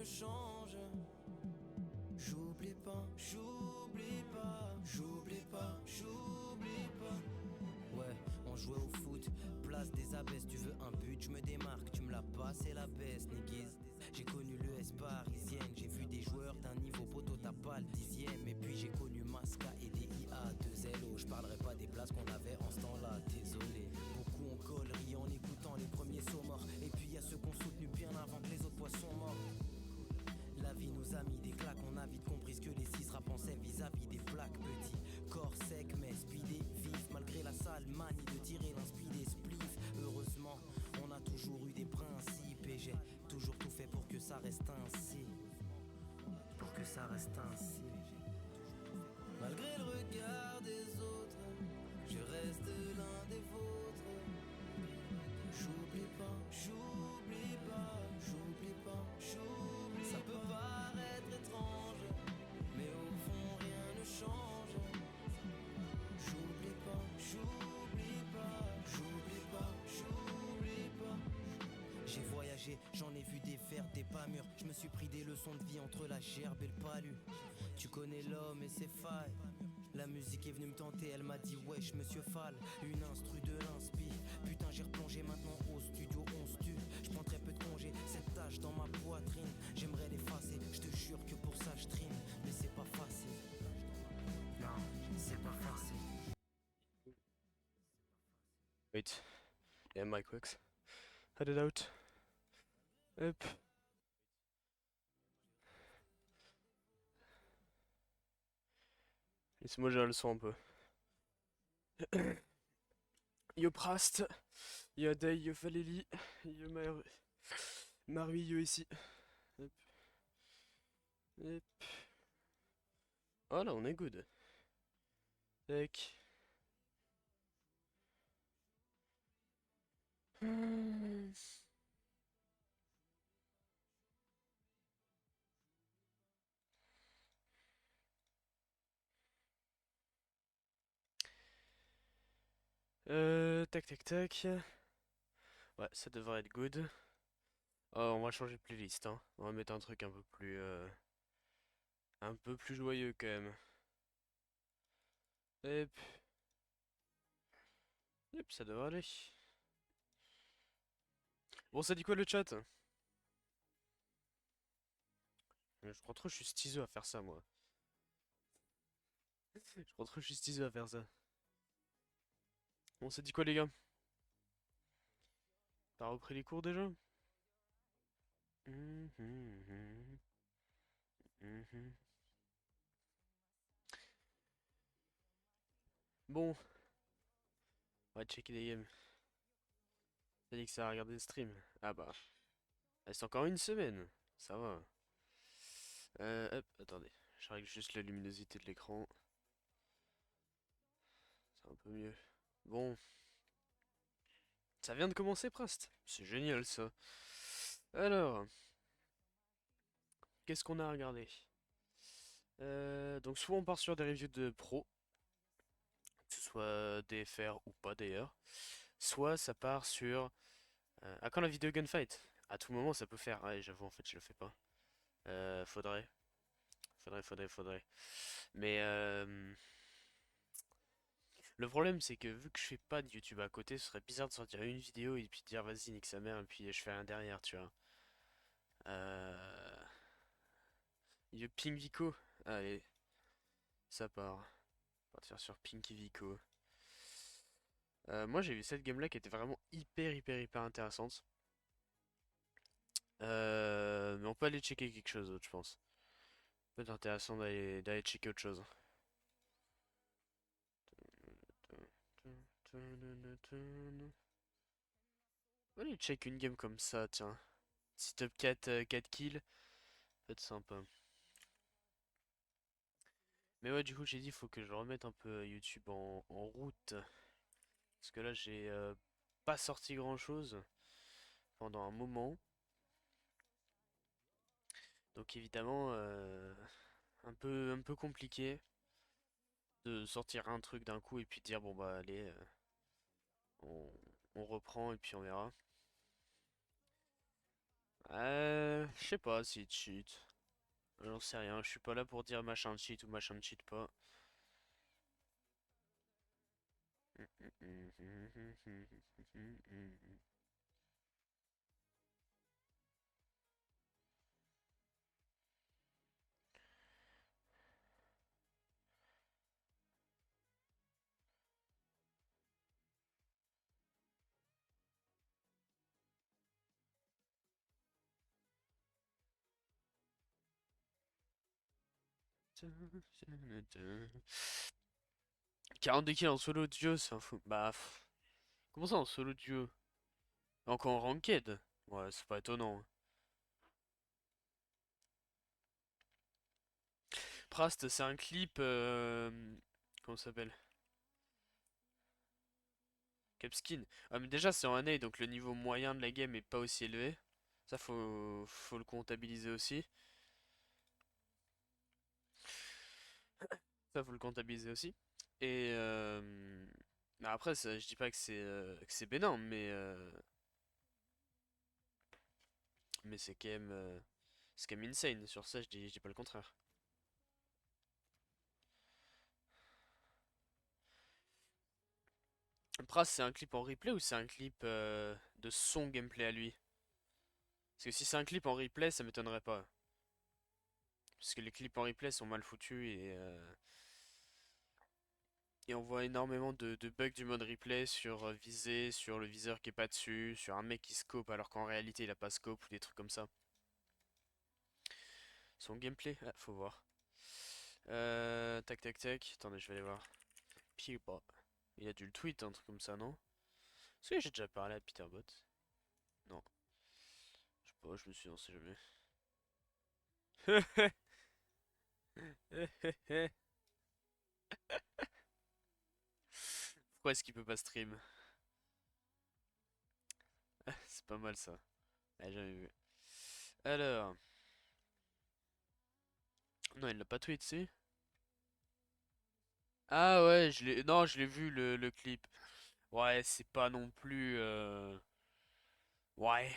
ne change. J'oublie pas, j'oublie pas, j'oublie pas, j'oublie pas. Ouais, on jouait au foot, place des abbesses. Tu veux un but, je me démarque, tu me la passes, c'est la baisse, niggas. J'ai connu l'ES parisienne, j'ai vu des joueurs d'un niveau poteau, t'as pas le 10e. Et puis j'ai connu Masca et des IA, 2 LO. Je parlerai pas des places qu'on avait en ce temps-là, désolé. Beaucoup on colle, rit en écoutant les premiers sauts morts. Et puis y a ceux qu'on soutenu bien avant que les autres poissons morts. La vie nous a mis des claques, on a vite compris ce que les 6 rap pensaient vis-à-vis des plaques. Petit corps sec mais speedé, vif, malgré la sale manie de tirer l'inspiré spliff. Heureusement, on a toujours eu des principes et j'ai toujours tout fait pour que ça reste ainsi. Pour que ça reste ainsi. Malgré le regard des autres, je reste l'un des vôtres. J'oublie pas, j'oublie pas, j'oublie pas, j'oublie. Ça peut paraître étrange, mais au fond rien ne change. J'oublie pas, j'oublie pas, j'oublie pas, j'oublie pas. J'ai voyagé, j'en ai vu des verts, des pas mûrs. Je me suis pris des leçons de vie entre la gerbe et le palu. Tu connais l'homme et ses failles. La musique est venue me tenter, elle m'a dit wesh monsieur Fall. Une instru de l'inspi. Putain j'ai replongé maintenant au studio, on se tue. Je prends très peu de congés, cette tâche dans ma poitrine. J'aimerais l'effacer, je te jure que pour ça je trime. Mais c'est pas facile. Non, c'est pas facile. Wait. Yeah, mic works. Head it out. Hop. Laisse-moi gérer le son un peu. Yo Prast, yo Adey, yo Faleli, yo Marui, yo ici. Hop. Hop. Oh là, on est good. Tac. Tac tac tac. Ouais, ça devrait être good. Oh, on va changer de playlist, hein. On va mettre un truc un peu plus joyeux quand même. Hop. Hop, ça devrait aller. Bon, ça dit quoi le chat? Je crois trop que je suis stiseux à faire ça, moi. Je crois trop que je suis stiseux à faire ça. Bon, ça dit quoi les gars? T'as repris les cours déjà? Bon, on va checker les games. T'as dit que ça a regardé le stream. Ah bah, c'est encore une semaine. Ça va. Hop, attendez. Je règle juste la luminosité de l'écran. C'est un peu mieux. Bon, ça vient de commencer, Prast. C'est génial ça. Alors, qu'est-ce qu'on a à regarder? Donc soit on part sur des reviews de pro, que ce soit DFR ou pas d'ailleurs. Soit ça part sur... à quand la vidéo gunfight? À tout moment ça peut faire. Ouais, j'avoue en fait je le fais pas. Faudrait. Faudrait. Mais le problème c'est que vu que je fais pas de YouTube à côté, ce serait bizarre de sortir une vidéo et puis de dire vas-y nique sa mère et puis je fais rien derrière, tu vois. Euh... Yo Ping Vico. Allez, ça part. On va partir sur Pinky Vico. Moi j'ai vu cette game là qui était vraiment hyper intéressante. Mais on peut aller checker quelque chose d'autre, je pense. Peut être intéressant d'aller checker autre chose. On va aller check une game comme ça, tiens. Si top 4, 4 kills, peut être sympa. Mais ouais, du coup, j'ai dit, il faut que je remette un peu YouTube en route. Parce que là, j'ai pas sorti grand chose pendant un moment. Donc évidemment, un peu compliqué de sortir un truc d'un coup et puis dire, bon bah allez, on reprend et puis on verra. sais pas s'il cheat. J'en sais rien, je suis pas là pour dire machin cheat ou machin cheat pas. Quarante-deux kills en solo duo, c'est un fou. Bah, comment ça en solo duo? Encore en ranked? Ouais, c'est pas étonnant. Prast, c'est un clip. Comment ça s'appelle? Capskin. Ah, mais déjà, c'est en année, donc le niveau moyen de la game est pas aussi élevé. Ça, faut le comptabiliser aussi. Ça, faut le comptabiliser aussi. Et bah après, je dis pas que c'est bénin, mais c'est quand même insane. Sur ça, je dis pas le contraire. Pras, c'est un clip en replay ou c'est un clip de son gameplay à lui? Parce que si c'est un clip en replay, ça m'étonnerait pas. Parce que les clips en replay sont mal foutus et on voit énormément de bugs du mode replay sur visée, sur le viseur qui est pas dessus, sur un mec qui scope alors qu'en réalité il a pas scope ou des trucs comme ça. Son gameplay, ah, faut voir. Tac tac tac, attendez, je vais aller voir. Peterbot. Il a dû le tweet, un truc comme ça, non? Est-ce que j'ai déjà parlé à Peterbot? Non, je sais pas, je me suis lancé jamais. Pourquoi est-ce qu'il peut pas stream? C'est pas mal ça. Ah, jamais vu. Alors. Non, il l'a pas tweet, si? Ah ouais, je l'ai. Non, je l'ai vu le clip. Ouais, c'est pas non plus. Ouais.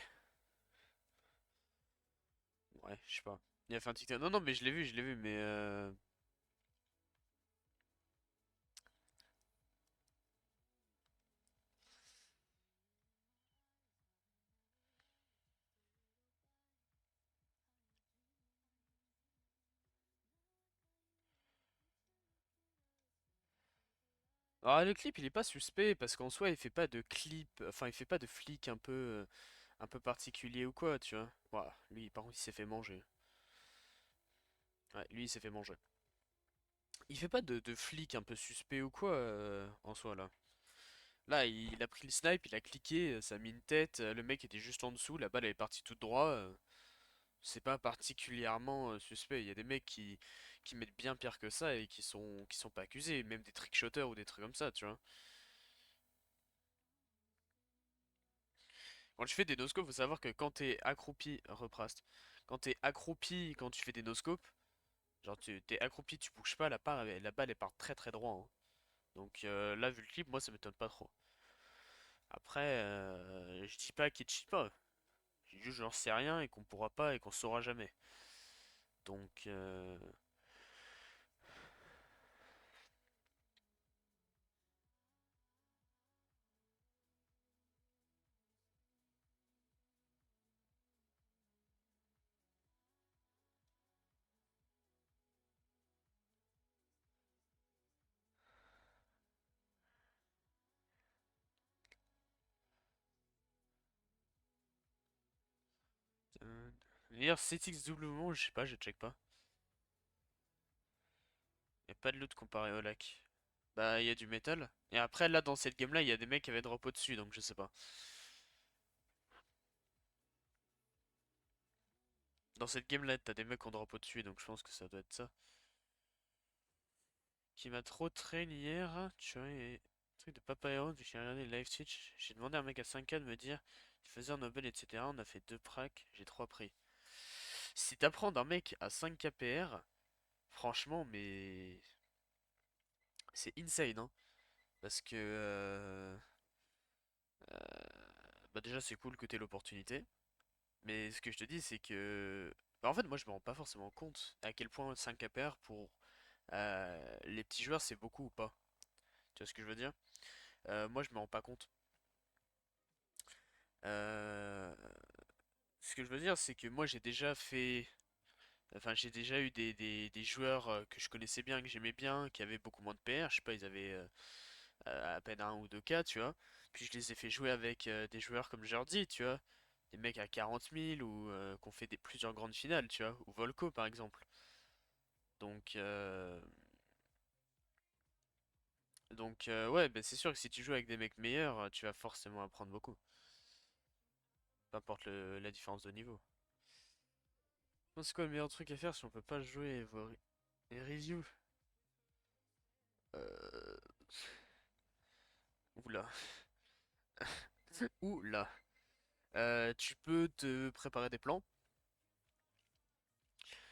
Ouais, je sais pas. Il a fait un TikTok. Non, non, mais je l'ai vu, mais alors, le clip, il est pas suspect parce qu'en soi, il fait pas de clip. Enfin, il fait pas de flic un peu particulier ou quoi, tu vois. Voilà, lui, par contre, il s'est fait manger. Ouais, lui, il s'est fait manger. Il fait pas de flic un peu suspect ou quoi, en soi, là. Là, il a pris le snipe, il a cliqué, ça a mis une tête, le mec était juste en dessous, la balle elle est partie tout droit. C'est pas particulièrement suspect. Il y a des mecs qui mettent bien pire que ça et qui sont pas accusés, même des trickshotters ou des trucs comme ça, tu vois. Quand tu fais des noscopes, faut savoir que quand t'es accroupi, reprast, quand t'es accroupi, quand tu fais des noscopes, genre tu t'es accroupi, tu bouges pas, la balle elle part très très droit, hein. Donc là, vu le clip, moi ça m'étonne pas trop. Après, je dis pas qu'il cheat pas. Je dis juste j'en sais rien et qu'on pourra pas et qu'on saura jamais. Donc, d'ailleurs, 7x double mouvement, je sais pas, je check pas. Y a pas de loot comparé au lac. Bah, il y a du métal. Et après, là, dans cette game-là, il y a des mecs qui avaient drop au-dessus, donc je sais pas. Dans cette game-là, t'as des mecs qui ont drop au-dessus, donc je pense que ça doit être ça. Qui m'a trop train hier, tu vois, et... truc de Papayron, vu que j'ai regardé le live Twitch. J'ai demandé à un mec à 5K de me dire, il faisait un Nobel, etc. On a fait 2 pracs, j'ai 3 prix. Si t'apprends d'un mec à 5K PR, franchement, mais... C'est insane, hein. Parce que... bah déjà, c'est cool que t'aies l'opportunité. Mais ce que je te dis, c'est que... Bah, en fait, moi, je me rends pas forcément compte à quel point 5 APR pour les petits joueurs, c'est beaucoup ou pas. Tu vois ce que je veux dire? Moi, je me rends pas compte. Euh, Ce que je veux dire, c'est que moi, j'ai déjà fait... Enfin, j'ai déjà eu des joueurs que je connaissais bien, que j'aimais bien, qui avaient beaucoup moins de PR. Je sais pas, ils avaient à peine un ou deux k, tu vois. Puis je les ai fait jouer avec des joueurs comme Jordi, tu vois. Des mecs à 40 000 ou qui ont fait plusieurs grandes finales, tu vois. Ou Volco, par exemple. Donc, ouais, ben c'est sûr que si tu joues avec des mecs meilleurs, tu vas forcément apprendre beaucoup. Peu importe la différence de niveau. Bon, c'est quoi le meilleur truc à faire si on peut pas jouer et voir les reviews? Euh... Oula. Oula. Tu peux te préparer des plans.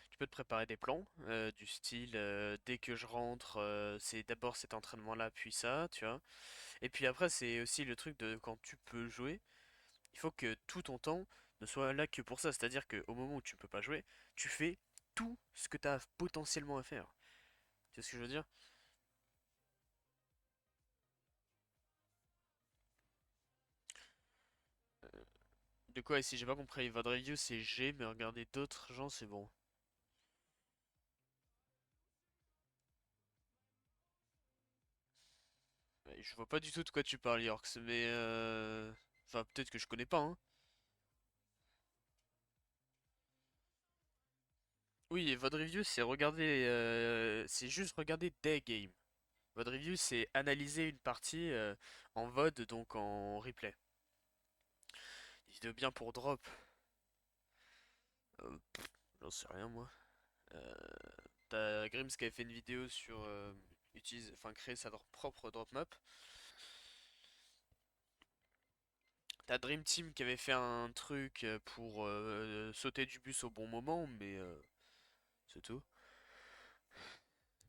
Tu peux te préparer des plans du style dès que je rentre, c'est d'abord cet entraînement-là, puis ça, tu vois. Et puis après, c'est aussi le truc de quand tu peux jouer, il faut que tout ton temps ne soit là que pour ça. C'est-à-dire qu'au moment où tu peux pas jouer, tu fais tout ce que tu as potentiellement à faire. Tu sais ce que je veux dire? De quoi ici? J'ai pas compris. Votre review c'est G, mais regardez d'autres gens, c'est bon. Ouais, je vois pas du tout de quoi tu parles, Yorks, mais enfin, peut-être que je connais pas, hein. Oui, et votre review, c'est regarder, c'est juste regarder des games. Votre review, c'est analyser une partie en VOD, donc en replay. Des vidéos bien pour drop. J'en sais rien, moi. Euh, T'as Grims qui avait fait une vidéo sur enfin créer sa propre drop map. T'as Dream Team qui avait fait un truc pour sauter du bus au bon moment, mais c'est tout.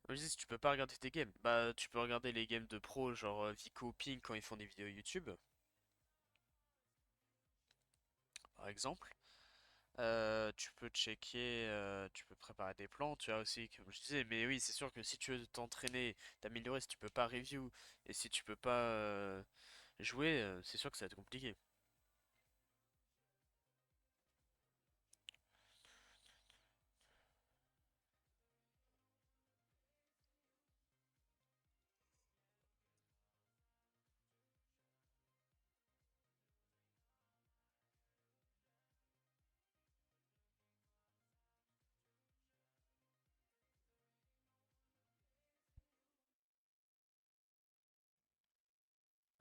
Je dis, si tu peux pas regarder tes games, bah tu peux regarder les games de pro, genre Vico ou Ping quand ils font des vidéos YouTube, par exemple. Tu peux checker, tu peux préparer des plans, tu as aussi, comme je disais, mais oui, c'est sûr que si tu veux t'entraîner, t'améliorer, si tu peux pas review, et si tu peux pas jouer, c'est sûr que ça va être compliqué.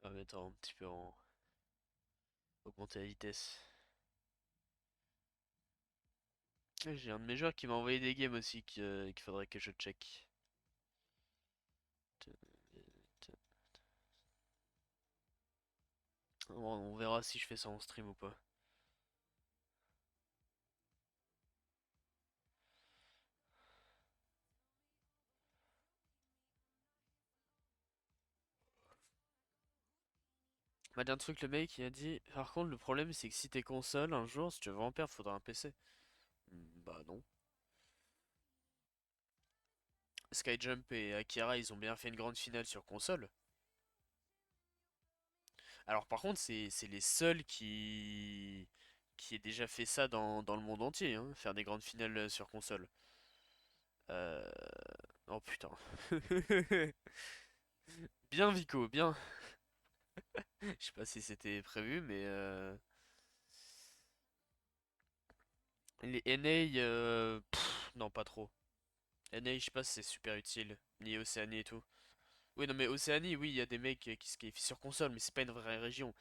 On va mettre un petit peu en augmenter la vitesse. J'ai un de mes joueurs qui m'a envoyé des games aussi qu'il faudrait que je check. On verra si je fais ça en stream ou pas. M'a dit un truc le mec il a dit par contre le problème c'est que si t'es console un jour si tu veux vraiment perdre faudra un PC. Bah non. Skyjump et Akira ils ont bien fait une grande finale sur console. Alors par contre c'est les seuls qui aient déjà fait ça dans le monde entier, hein, faire des grandes finales sur console. Euh... Oh putain. Bien Vico, bien. Je sais pas si c'était prévu mais les NA non pas trop. NA je sais pas si c'est super utile, ni Océanie et tout. Oui, non, mais Océanie, oui, il y a des mecs qui se qualifient sur console, mais c'est pas une vraie région.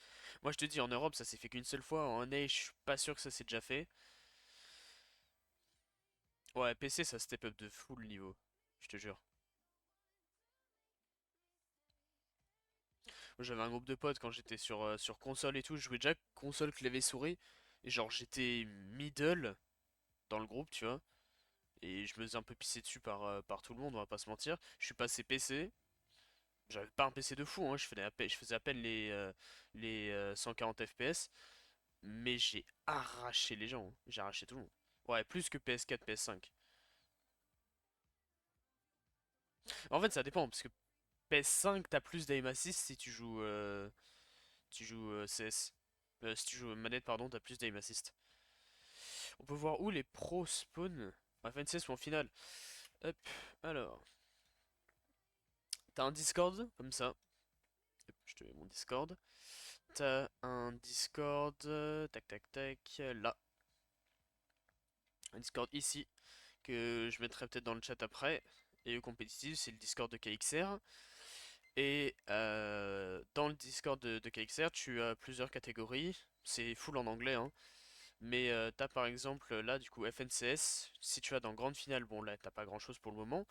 Moi, je te dis, en Europe, ça s'est fait qu'une seule fois. En NA, je suis pas sûr que ça s'est déjà fait. Ouais, PC, ça step up de fou le niveau. Je te jure. Moi, j'avais un groupe de potes quand j'étais sur console et tout. Je jouais déjà console, clavier, souris. Et genre, j'étais middle dans le groupe, tu vois. Et je me faisais un peu pisser dessus par tout le monde, on va pas se mentir. Je suis passé PC. J'avais pas un PC de fou, hein. Je faisais à peine les 140 FPS. mais j'ai arraché les gens, hein. J'ai arraché tout le monde. Ouais, plus que PS4, PS5. En fait, ça dépend, parce que PS5, t'as plus d'aim assist si tu joues CS. Si tu joues manette, pardon, t'as plus d'aim assist. On peut voir où les pros spawn en FNCS ou en finale. Hop, alors. T'as un Discord, comme ça. Hop, je te mets mon Discord. T'as un Discord, tac tac tac, là. Un Discord ici, que je mettrai peut-être dans le chat après. Et le compétitif, c'est le Discord de KXR. Et dans le Discord de KXR, tu as plusieurs catégories. C'est full en anglais, hein. Mais t'as par exemple là du coup FNCS. Si tu vas dans grande finale, bon là t'as pas grand chose pour le moment.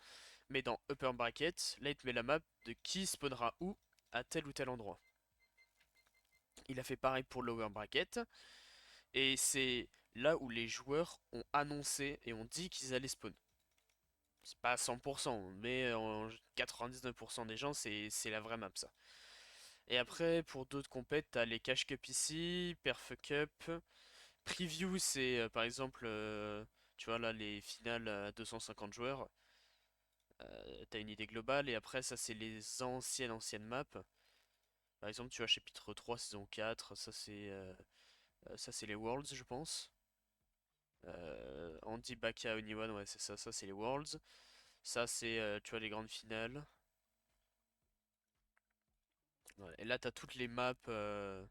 Mais dans Upper Bracket, là il te met la map de qui spawnera où à tel ou tel endroit. Il a fait pareil pour Lower Bracket. Et c'est là où les joueurs ont annoncé et ont dit qu'ils allaient spawn. C'est pas à 100%, mais en 99% des gens, c'est la vraie map ça. Et après, pour d'autres compètes, t'as les Cash Cup ici, Perf Cup. Preview, c'est par exemple, tu vois là, les finales à 250 joueurs. T'as une idée globale, et après, ça, c'est les anciennes maps. Par exemple, tu vois, chapitre 3, saison 4, ça, c'est les Worlds, je pense. Andy Baka Oniwan, ouais, c'est ça, ça, c'est les Worlds. Ça, c'est, tu vois, les grandes finales. Voilà. Et là, t'as toutes les maps. Je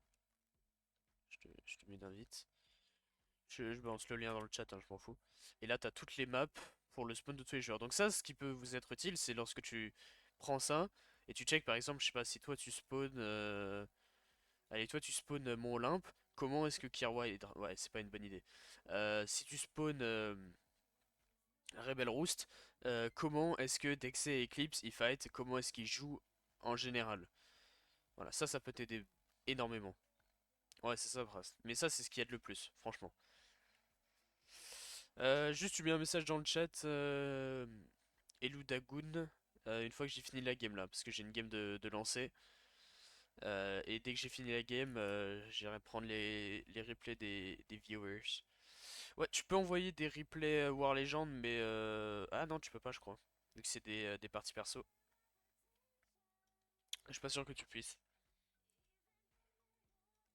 te mets d'invite. Je balance le lien dans le chat, hein, je m'en fous. Et là, t'as toutes les maps pour le spawn de tous les joueurs. Donc ça, ce qui peut vous être utile, c'est lorsque tu prends ça et tu check, par exemple, je sais pas, si toi tu spawns... Allez, toi tu spawns Mont Olympe, comment est-ce que Kirwa est... Ouais, c'est pas une bonne idée. Si tu spawns Rebel Roost, comment est-ce que Dexe et Eclipse, ils fight, comment est-ce qu'ils jouent en général. Voilà, ça peut t'aider énormément. Ouais, c'est ça, presque. Mais ça, c'est ce qui aide le plus, franchement. Juste, tu mets un message dans le chat, Elou Dagoun, une fois que j'ai fini la game là, parce que j'ai une game de lancer. Et dès que j'ai fini la game, j'irai prendre les replays des viewers. Ouais, tu peux envoyer des replays War Legend, mais ah non, tu peux pas, je crois. Vu que c'est des parties perso. Je suis pas sûr que tu puisses.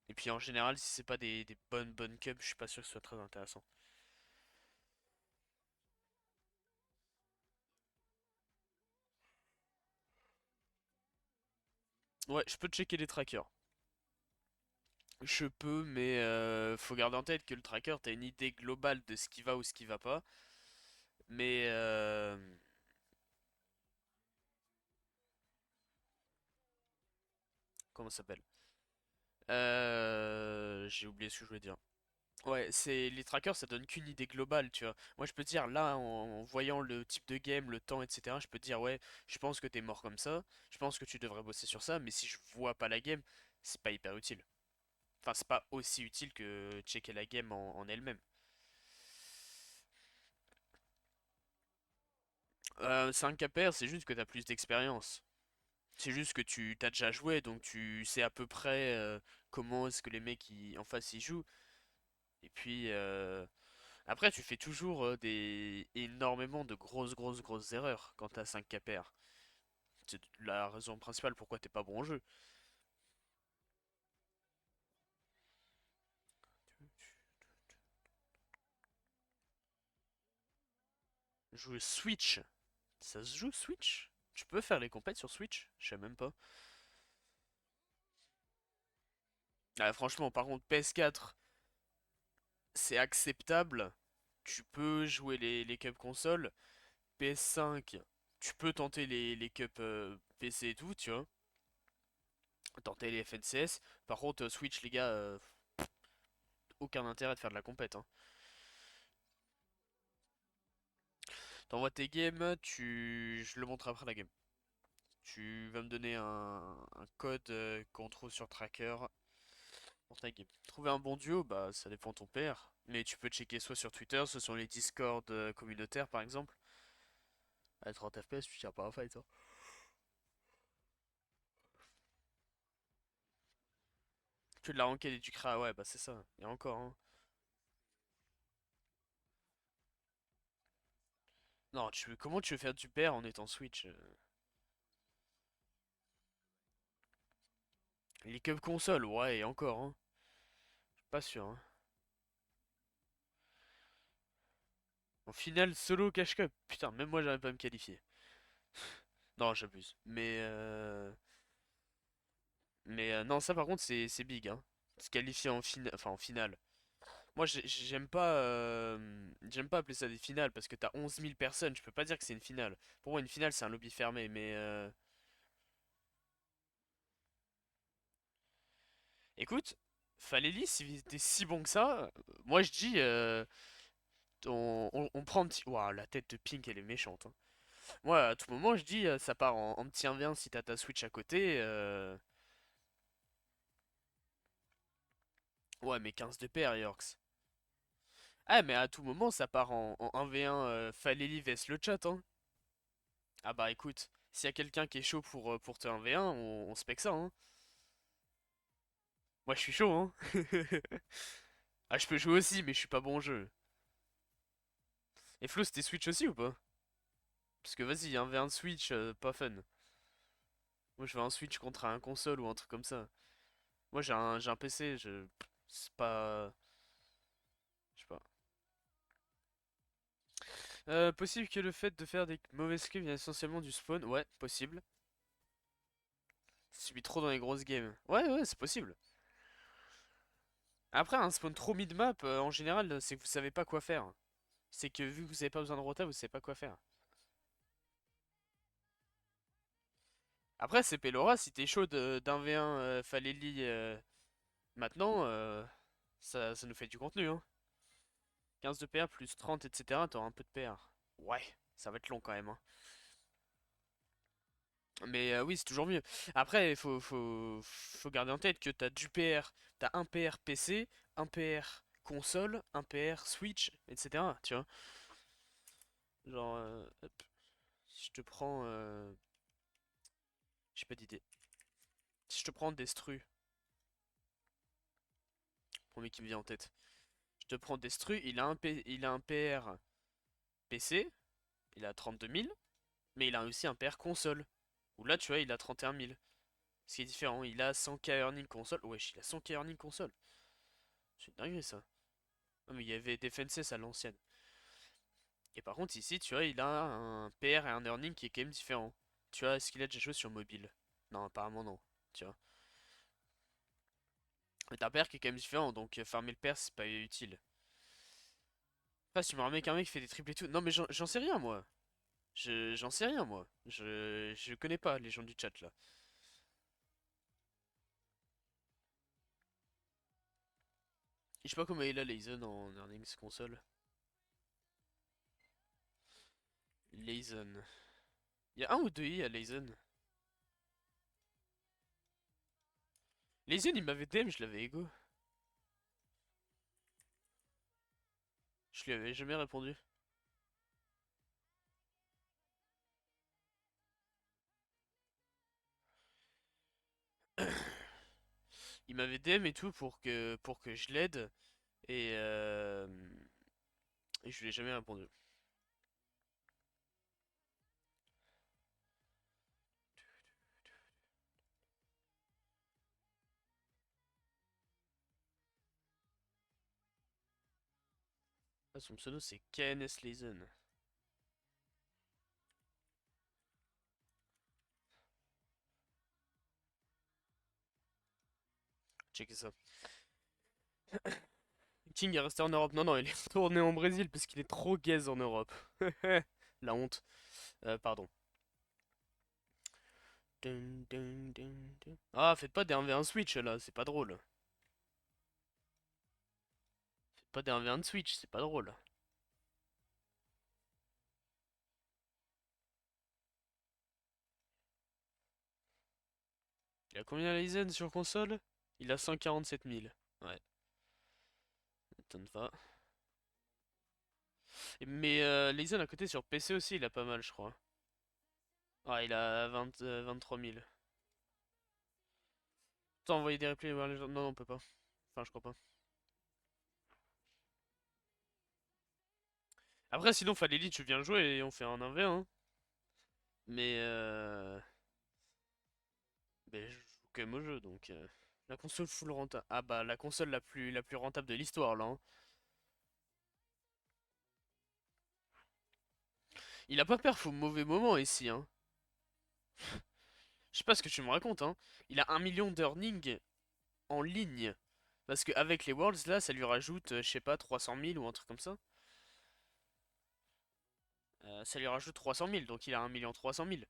Et puis en général, si c'est pas des bonnes cups, je suis pas sûr que ce soit très intéressant. Ouais, je peux checker les trackers. Je peux, mais faut garder en tête que le tracker, t'as une idée globale de ce qui va ou ce qui va pas. Mais comment ça s'appelle? J'ai oublié ce que je voulais dire. Ouais, c'est les trackers, ça donne qu'une idée globale, tu vois. Moi, je peux te dire là, en voyant le type de game, le temps, etc., je peux te dire ouais, je pense que t'es mort comme ça. Je pense que tu devrais bosser sur ça. Mais si je vois pas la game, c'est pas hyper utile. Enfin, c'est pas aussi utile que checker la game en elle-même. 5 KPR, c'est juste que t'as plus d'expérience. C'est juste que tu t'as déjà joué, donc tu sais à peu près comment est-ce que les mecs en face ils jouent. Et puis après, tu fais toujours énormément de grosses erreurs quand t'as 5 KPR. C'est la raison principale pourquoi t'es pas bon au jeu. Jouer Switch, ça se joue Switch? Tu peux faire les compètes sur Switch? Je sais même pas. Ah, franchement, par contre, PS4, c'est acceptable. Tu peux jouer les cups console. PS5, tu peux tenter les cups PC et tout, tu vois. Tenter les FNCS. Par contre, Switch, les gars, aucun intérêt de faire de la compète, hein. T'envoies tes games, je le montre après la game. Tu vas me donner un code qu'on trouve sur Tracker pour ta game. Trouver un bon duo, bah ça dépend de ton père. Mais tu peux checker soit sur Twitter, soit sur les Discord communautaires par exemple. À 30 FPS, tu tiens pas un fight, hein. Que de la ranked et du CRA, ouais, bah c'est ça. Et encore, hein. Non, comment tu veux faire du pair en étant Switch? League Up console, ouais, et encore, hein. Pas sûr, hein. En finale, solo cash cup. Putain, même moi, j'arrive pas à me qualifier. Non, j'abuse. Mais non, ça par contre, c'est big, hein. Se qualifier enfin, en finale. Moi, j'aime pas appeler ça des finales parce que t'as 11 000 personnes. Je peux pas dire que c'est une finale. Pour moi, une finale, c'est un lobby fermé. Mais écoute, Faleli, si t'es si bon que ça, moi je dis, on prend un petit. Waouh, la tête de Pink, elle est méchante, hein. Moi, à tout moment, je dis, ça part en petit 1v1 si t'as ta Switch à côté. Ouais, mais 15 de paire, Yorks. Ah, mais à tout moment, ça part en 1v1 Faleli vs le chat, hein. Ah bah écoute, s'il y a quelqu'un qui est chaud pour te 1v1, on spec ça, hein. Moi, je suis chaud, hein. Ah, je peux jouer aussi, mais je suis pas bon au jeu. Et Flo, c'était Switch aussi ou pas? Parce que vas-y, 1v1 Switch, pas fun. Moi, je veux un Switch contre un console ou un truc comme ça. Moi, j'ai un PC, c'est pas. Je sais pas. Possible que le fait de faire des mauvais scrims vienne essentiellement du spawn. Ouais, possible. Si tu trop dans les grosses games. Ouais, ouais, c'est possible. Après, un spawn trop mid-map, en général, c'est que vous savez pas quoi faire. C'est que vu que vous avez pas besoin de rota, vous savez pas quoi faire. Après, c'est Pelora, si t'es chaud d'un v1 Faleli maintenant, ça nous fait du contenu, hein. 15 de PR plus 30, etc. T'auras un peu de PR. Ouais, ça va être long quand même, hein. Mais oui, c'est toujours mieux. Après, faut garder en tête que t'as du PR, t'as un PR PC, un PR console, un PR Switch, etc. Tu vois? Genre, hop, si je te prends. J'ai pas d'idée. Si je te prends Destru, premier qui me vient en tête. Je te prends Destru, il a un PR PC, il a 32 000, mais il a aussi un PR console. Où là, tu vois, il a 31 000. Ce qui est différent, il a 100k earning console. Wesh, il a 100k earning console. C'est une dinguerie ça. Non, mais il y avait Defenses à l'ancienne. Et par contre, ici, tu vois, il a un PR et un earning qui est quand même différent. Tu vois, est-ce qu'il a déjà joué sur mobile? Non, apparemment non. Tu vois. Mais t'as un PR qui est quand même différent, donc farmer le PR, c'est pas utile. Enfin, si tu me remets qu'un mec qui fait des triples et tout. Non, mais j'en sais rien, moi. J'en sais rien, moi. Je connais pas les gens du chat là. Je sais pas comment il a Leisen en earnings console. Leisen. Il y a un ou deux I à Leisen. Leisen, il m'avait DM, je l'avais ego. Je lui avais jamais répondu. Il m'avait DM et tout pour que je l'aide. Et, euh, et je lui ai jamais répondu. Ah, son pseudo c'est KNS Leisen. Checkez ça. King est resté en Europe. Non, non, il est retourné en Brésil parce qu'il est trop gaze en Europe. La honte. Pardon. Dun, dun, dun, dun. Ah, faites pas des 1v1 Switch là, c'est pas drôle. Faites pas des 1v1 de Switch, c'est pas drôle. Il a combien Ryzen sur console? Il a 147 000. Ouais, m'étonne pas. Mais Ryzen à côté sur PC aussi, il a pas mal, je crois. Ouais, il a 23 000. T'as envoyé des replays vers les gens? Non, non, on peut pas. Enfin, je crois pas. Après, sinon, Faleli, tu viens jouer et on fait un 1v1. Hein. Mais je joue quand même au jeu, donc... La console full rentable. Ah bah, la console la plus rentable de l'histoire, là. Hein. Il a pas perf au mauvais moment, ici, hein. Je sais pas ce que tu me racontes, hein. Il a 1 million d'earning en ligne. Parce qu'avec les Worlds, là, ça lui rajoute, je sais pas, 300 000 ou un truc comme ça. Ça lui rajoute 300 000, donc il a 1 300 000.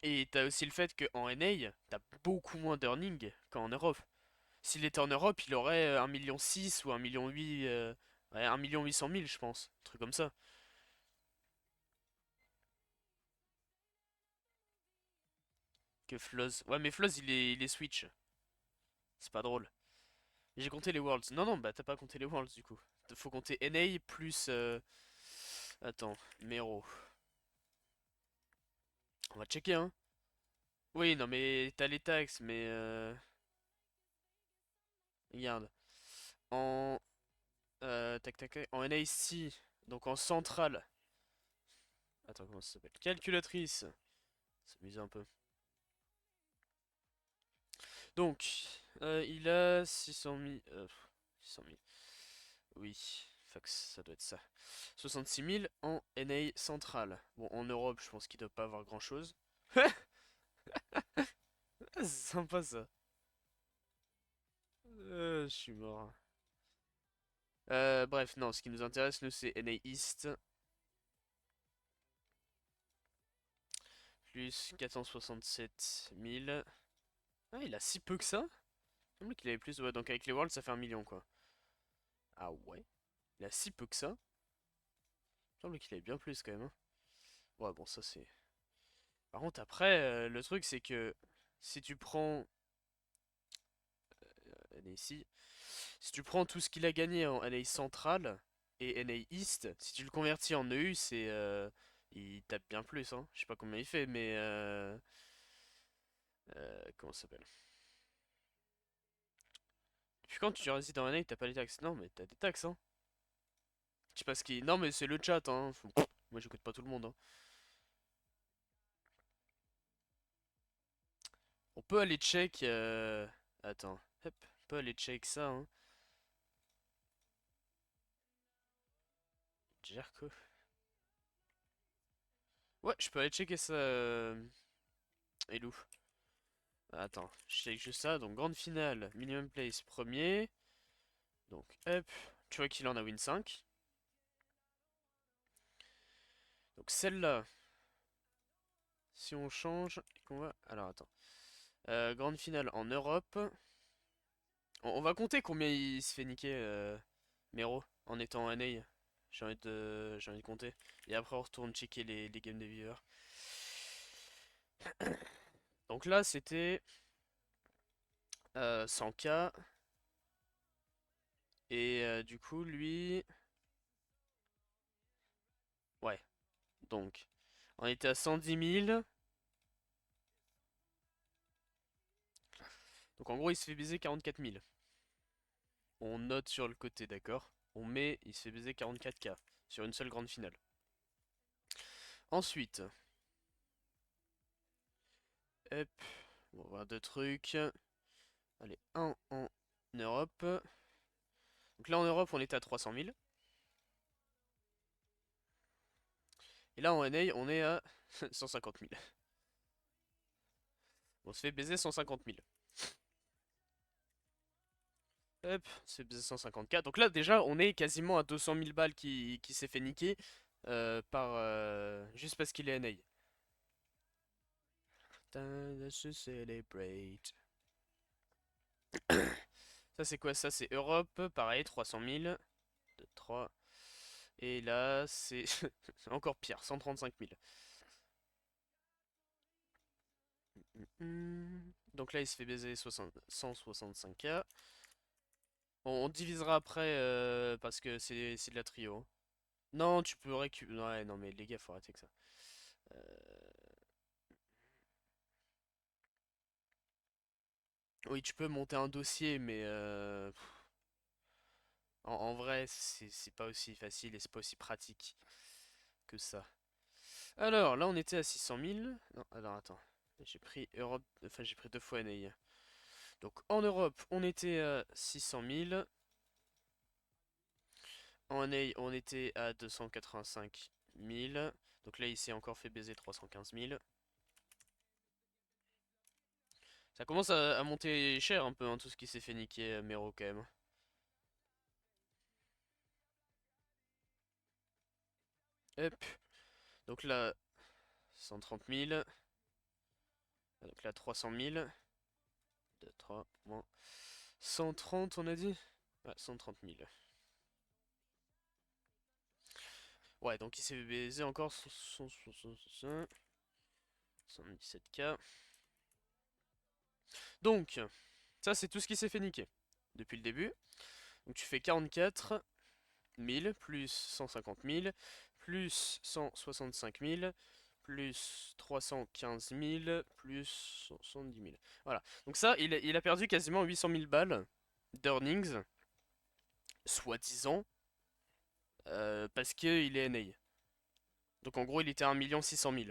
Et t'as aussi le fait qu'en NA, t'as beaucoup moins d'earning qu'en Europe. S'il était en Europe, il aurait 1,6 million ou 1,8 million, ouais, 1 800 000, je pense. Un truc comme ça. Que Floz. Ouais, mais Floz, il est Switch. C'est pas drôle. J'ai compté les Worlds. Non, non, bah t'as pas compté les Worlds du coup. Faut compter NA plus. Attends, Mero. On va checker, hein. Oui, non, mais t'as les taxes, mais. Regarde. En. Tac, tac, tac. En NAC, donc en centrale. Attends, comment ça s'appelle? Calculatrice. S'amuser un peu. Donc, il a 600 000. 600 000. Oui, fax, ça doit être ça. 66 000 en NA centrale. Bon, en Europe, je pense qu'il doit pas avoir grand chose. C'est sympa ça. Je suis mort. Bref, non, ce qui nous intéresse, nous, c'est NA East. Plus 467 000. Ah, il a si peu que ça? Il me semble qu'il avait plus. Ouais, donc avec les Worlds, ça fait 1 million, quoi. Ah ouais? Il a si peu que ça? Il me semble qu'il avait bien plus, quand même. Hein. Ouais, bon, ça, c'est... Par contre, après, le truc, c'est que si tu prends NAC, si tu prends tout ce qu'il a gagné en NA centrale et NA East, si tu le convertis en EU, c'est il tape bien plus. Hein. Je sais pas combien il fait, mais comment ça s'appelle? Puis quand tu résides en NA, t'as pas les taxes. Non, mais t'as des taxes, hein. Je sais pas ce qui. Non, mais c'est le chat, hein. Moi, j'écoute pas tout le monde. Hein. On peut aller check. Attends, hop, on peut aller check ça. Hein. Jerko. Ouais, je peux aller checker ça. Elou. Attends, je check juste ça. Donc, grande finale, minimum place premier. Donc, hop, tu vois qu'il en a win 5. Donc, celle-là, si on change et qu'on va. Alors, attends. Grande finale en Europe. On va compter combien il se fait niquer, Mero, en étant en NA. J'ai envie de compter. Et après, on retourne checker les games des viewers. Donc là, c'était 100K. Et du coup, lui. Ouais. Donc, on était à 110 000. Donc en gros, il se fait baiser 44 000. On note sur le côté, d'accord? On met, il se fait baiser 44K sur une seule grande finale. Ensuite, hop, on va voir deux trucs. Allez, un en Europe. Donc là en Europe, on était à 300 000. Et là en NA, on est à 150 000. On se fait baiser 150 000. Hop, c'est 254. Donc là, déjà, on est quasiment à 200 000 balles qui s'est fait niquer juste parce qu'il est NA. Time to celebrate. Ça, c'est quoi ça? C'est Europe, pareil, 300 000. 2, 3. Et là, c'est encore pire, 135 000. Donc là, il se fait baiser 165K. On divisera après parce que c'est de la trio. Hein. Non, tu peux récupérer. Ouais, non, mais les gars, faut arrêter que ça. Euh, Oui, tu peux monter un dossier, mais en vrai, c'est pas aussi facile et c'est pas aussi pratique que ça. Alors, là, on était à 600 000. Non, alors attends. J'ai pris Europe, enfin j'ai pris deux fois NA. Donc en Europe, on était à 600 000. En NA, on était à 285 000. Donc là, il s'est encore fait baiser 315 000. Ça commence à monter cher un peu, hein, tout ce qui s'est fait niquer, Mero quand même. Hop. Donc là, 130 000. Donc là, 300 000. 2, 3, moins. 130, on a dit? Ouais, 130 000. Ouais, donc il s'est baisé encore 117K. Donc, ça c'est tout ce qui s'est fait niquer depuis le début. Donc tu fais 44 000 plus 150 000 plus 165 000 plus 315 000 plus 70 000. Voilà. Donc ça, il a perdu quasiment 800 000 balles d'earnings, soi-disant, parce qu'il est NA. Donc en gros, il était à 1 600 000.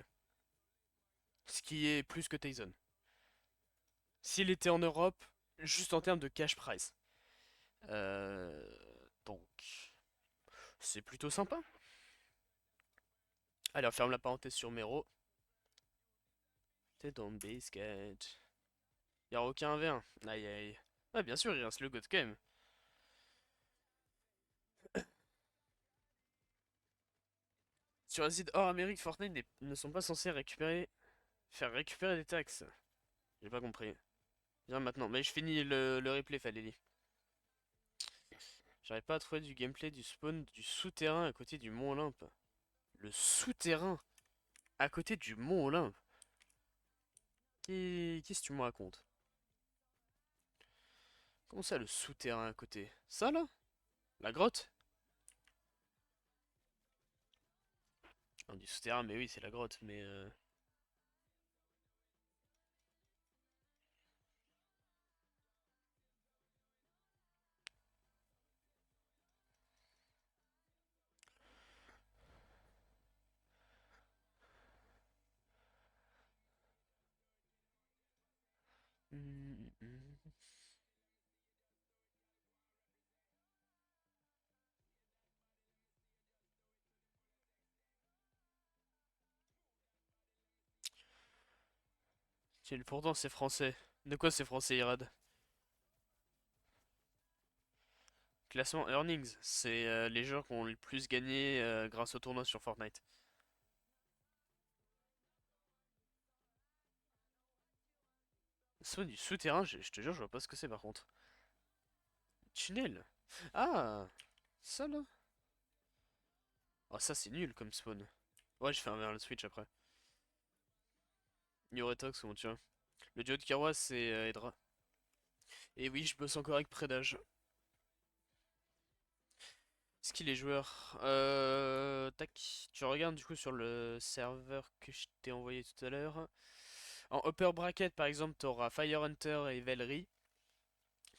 Ce qui est plus que Tyson. S'il était en Europe, juste en termes de cash price. Euh, donc, c'est plutôt sympa. Allez, on ferme la parenthèse sur Mero. T'es dans le basket. Y'a aucun V1. Aïe aïe. Ouais, bien sûr, il reste le GOAT quand même. Sur les îles hors Amérique, Fortnite ne sont pas censés faire récupérer des taxes. J'ai pas compris. Viens maintenant. Mais je finis le replay, Faleli. J'arrive pas à trouver du gameplay du spawn du souterrain à côté du Mont Olympe. Le souterrain à côté du Mont Olympe. Qu'est-ce que tu me racontes? Comment ça, le souterrain à côté? Ça, là? La grotte? On dit souterrain, mais oui, c'est la grotte, mais... hum, hum. Pourtant, c'est français. De quoi c'est français, Irad? Classement earnings, c'est les joueurs qui ont le plus gagné grâce au tournoi sur Fortnite. Soit du souterrain, je te jure, je vois pas ce que c'est par contre. Tunnel. Ah, ça là. Oh, ça c'est nul comme spawn. Ouais, je fais un vers le switch après. Yoretox, comment tu vois? Le duo de Kirwa, c'est Edra. Et oui, je bosse encore avec Prédage. Est-ce qu'il est joueur? Tac. Tu regardes du coup sur le serveur que je t'ai envoyé tout à l'heure. En upper bracket, par exemple, t'auras Firehunter et Velry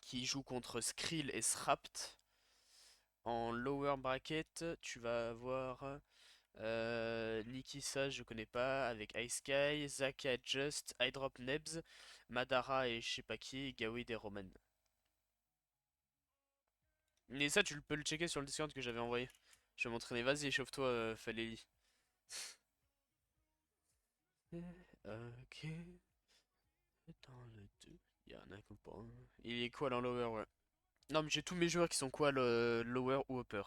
qui jouent contre Skrill et Srapt. En lower bracket, tu vas avoir Nikisa, je connais pas, avec Ice Sky, Zaka Just, Hydrop Nebs, Madara et je sais pas qui, Gawid et Roman. Et ça, tu peux le checker sur le Discord que j'avais envoyé. Je vais m'entraîner, vas-y, échauffe-toi, Faleli. Ok, dans le 2, y'en a que pas. Il est quoi dans lower, ouais. Non, mais j'ai tous mes joueurs qui sont quoi, le lower ou upper.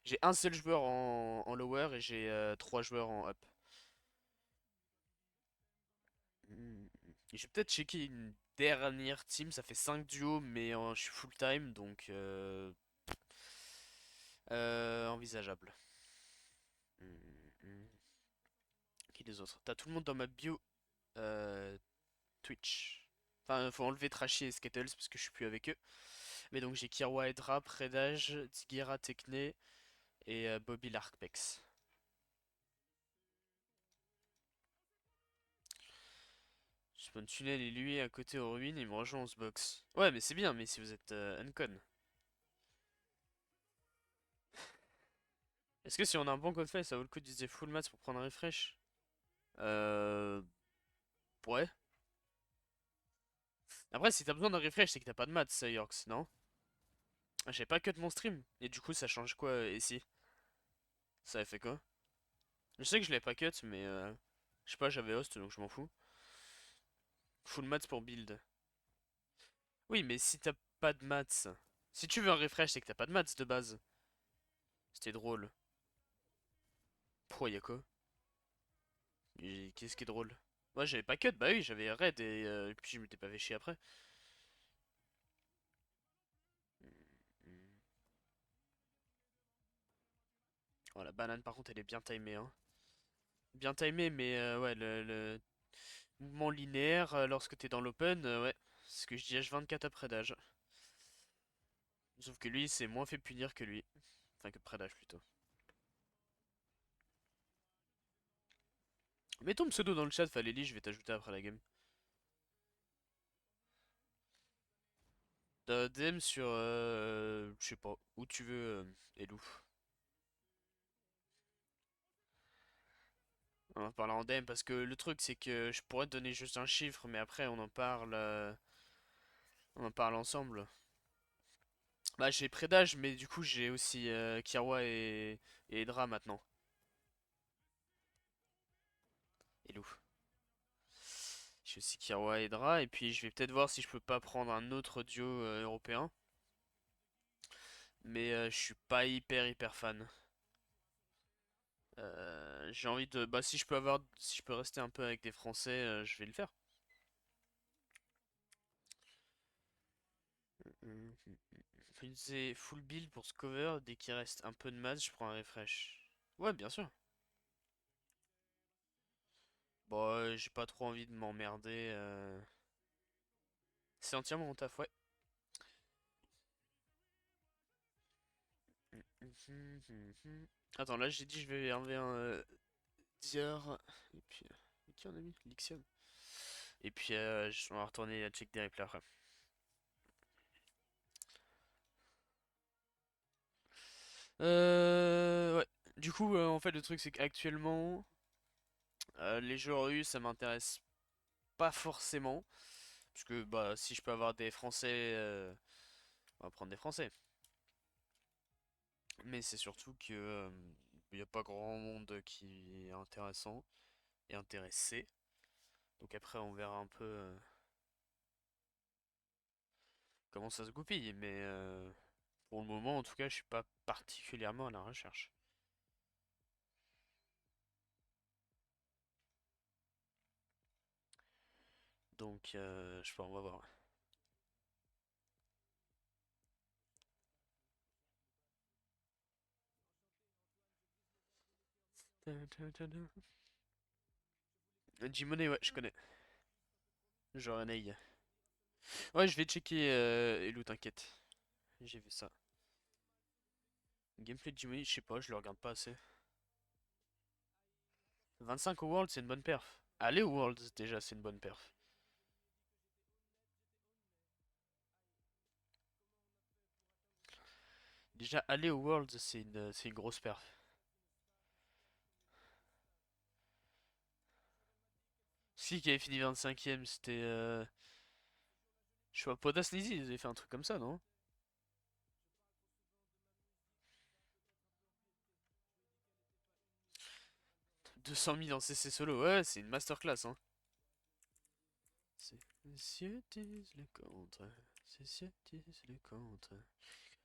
J'ai un seul joueur en lower et j'ai trois joueurs en up. Hmm. Je vais peut-être checker une dernière team, ça fait 5 duos, mais je suis full time, donc envisageable. Hmm, hmm. Qui les autres? T'as tout le monde dans ma bio euh, Twitch. Enfin, faut enlever Trashy et Skittles parce que je suis plus avec eux. Mais donc j'ai Kirwa Edra, Predage, Tigera Tekne et Bobby Larkpex. Spawn tunnel et lui à côté aux ruines, il me rejoint, on se box. Ouais, mais c'est bien, mais si vous êtes uncon. Est-ce que si on a un bon gunfight, ça vaut le coup d'utiliser full mats pour prendre un refresh? Euh. Ouais. Après, si t'as besoin d'un refresh, c'est que t'as pas de mats, Yorks, non? J'ai pas cut mon stream. Et du coup, ça change quoi ici? Ça a fait quoi? Je sais que je l'ai pas cut, mais je sais pas, j'avais host donc je m'en fous. Full mats pour build. Oui, mais si t'as pas de mats. Si tu veux un refresh, c'est que t'as pas de mats de base. C'était drôle. Pourquoi y'a quoi? Qu'est-ce qui est drôle? Moi j'avais pas cut, bah oui, j'avais raid et puis je m'étais pas fait chier après. Oh la banane par contre elle est bien timée hein. Bien timée mais ouais le mouvement linéaire lorsque t'es dans l'open, ouais. C'est ce que je dis H24 après d'âge. Sauf que lui c'est moins fait punir que lui. Enfin que prédage plutôt. Mets ton pseudo dans le chat Falélie, je vais t'ajouter après la game. T'as DM sur je sais pas, où tu veux Elou. On en parle en DM parce que le truc c'est que je pourrais te donner juste un chiffre mais après on en parle ensemble. Bah j'ai Prédage mais du coup j'ai aussi Kirwa et Edra maintenant. Et Lou. J'ai aussi Kirwa et Edra et puis je vais peut-être voir si je peux pas prendre un autre duo européen. Mais je suis pas hyper fan. J'ai envie de. Bah si je peux rester un peu avec des Français, je vais le faire. Utiliser full build pour ce cover, dès qu'il reste un peu de masse, je prends un refresh. Ouais, bien sûr. Bon, j'ai pas trop envie de m'emmerder. C'est entièrement mon taf, ouais. Attends, là j'ai dit je vais enlever un Dior. Et puis. Qui on a mis? Lixion. Et puis on va retourner à check des replays après. Ouais. Du coup, en fait, le truc c'est qu'actuellement, les jeux EU ça m'intéresse pas forcément. Parce que bah, si je peux avoir des Français, on va prendre des Français. Mais c'est surtout que il n'y a pas grand monde qui est intéressant et intéressé. Donc après, on verra un peu comment ça se goupille. Mais pour le moment, en tout cas, je suis pas particulièrement à la recherche. Donc, je sais pas, on va voir. Jimone, ouais, je connais. Genre Ney. Ouais, je vais checker Elou, t'inquiète. J'ai vu ça. Gameplay de Jimone, je sais pas, je le regarde pas assez. 25 au World, c'est une bonne perf. Aller au World, déjà, c'est une bonne perf. Déjà, aller au World, c'est une grosse perf. Si qui avait fini 25ème, c'était. Je sais pas, Podas Sneezy, ils avaient fait un truc comme ça, non? 200 000 en CC solo, ouais, c'est une masterclass, hein. Ceux disent le contre, ceux disent le contre.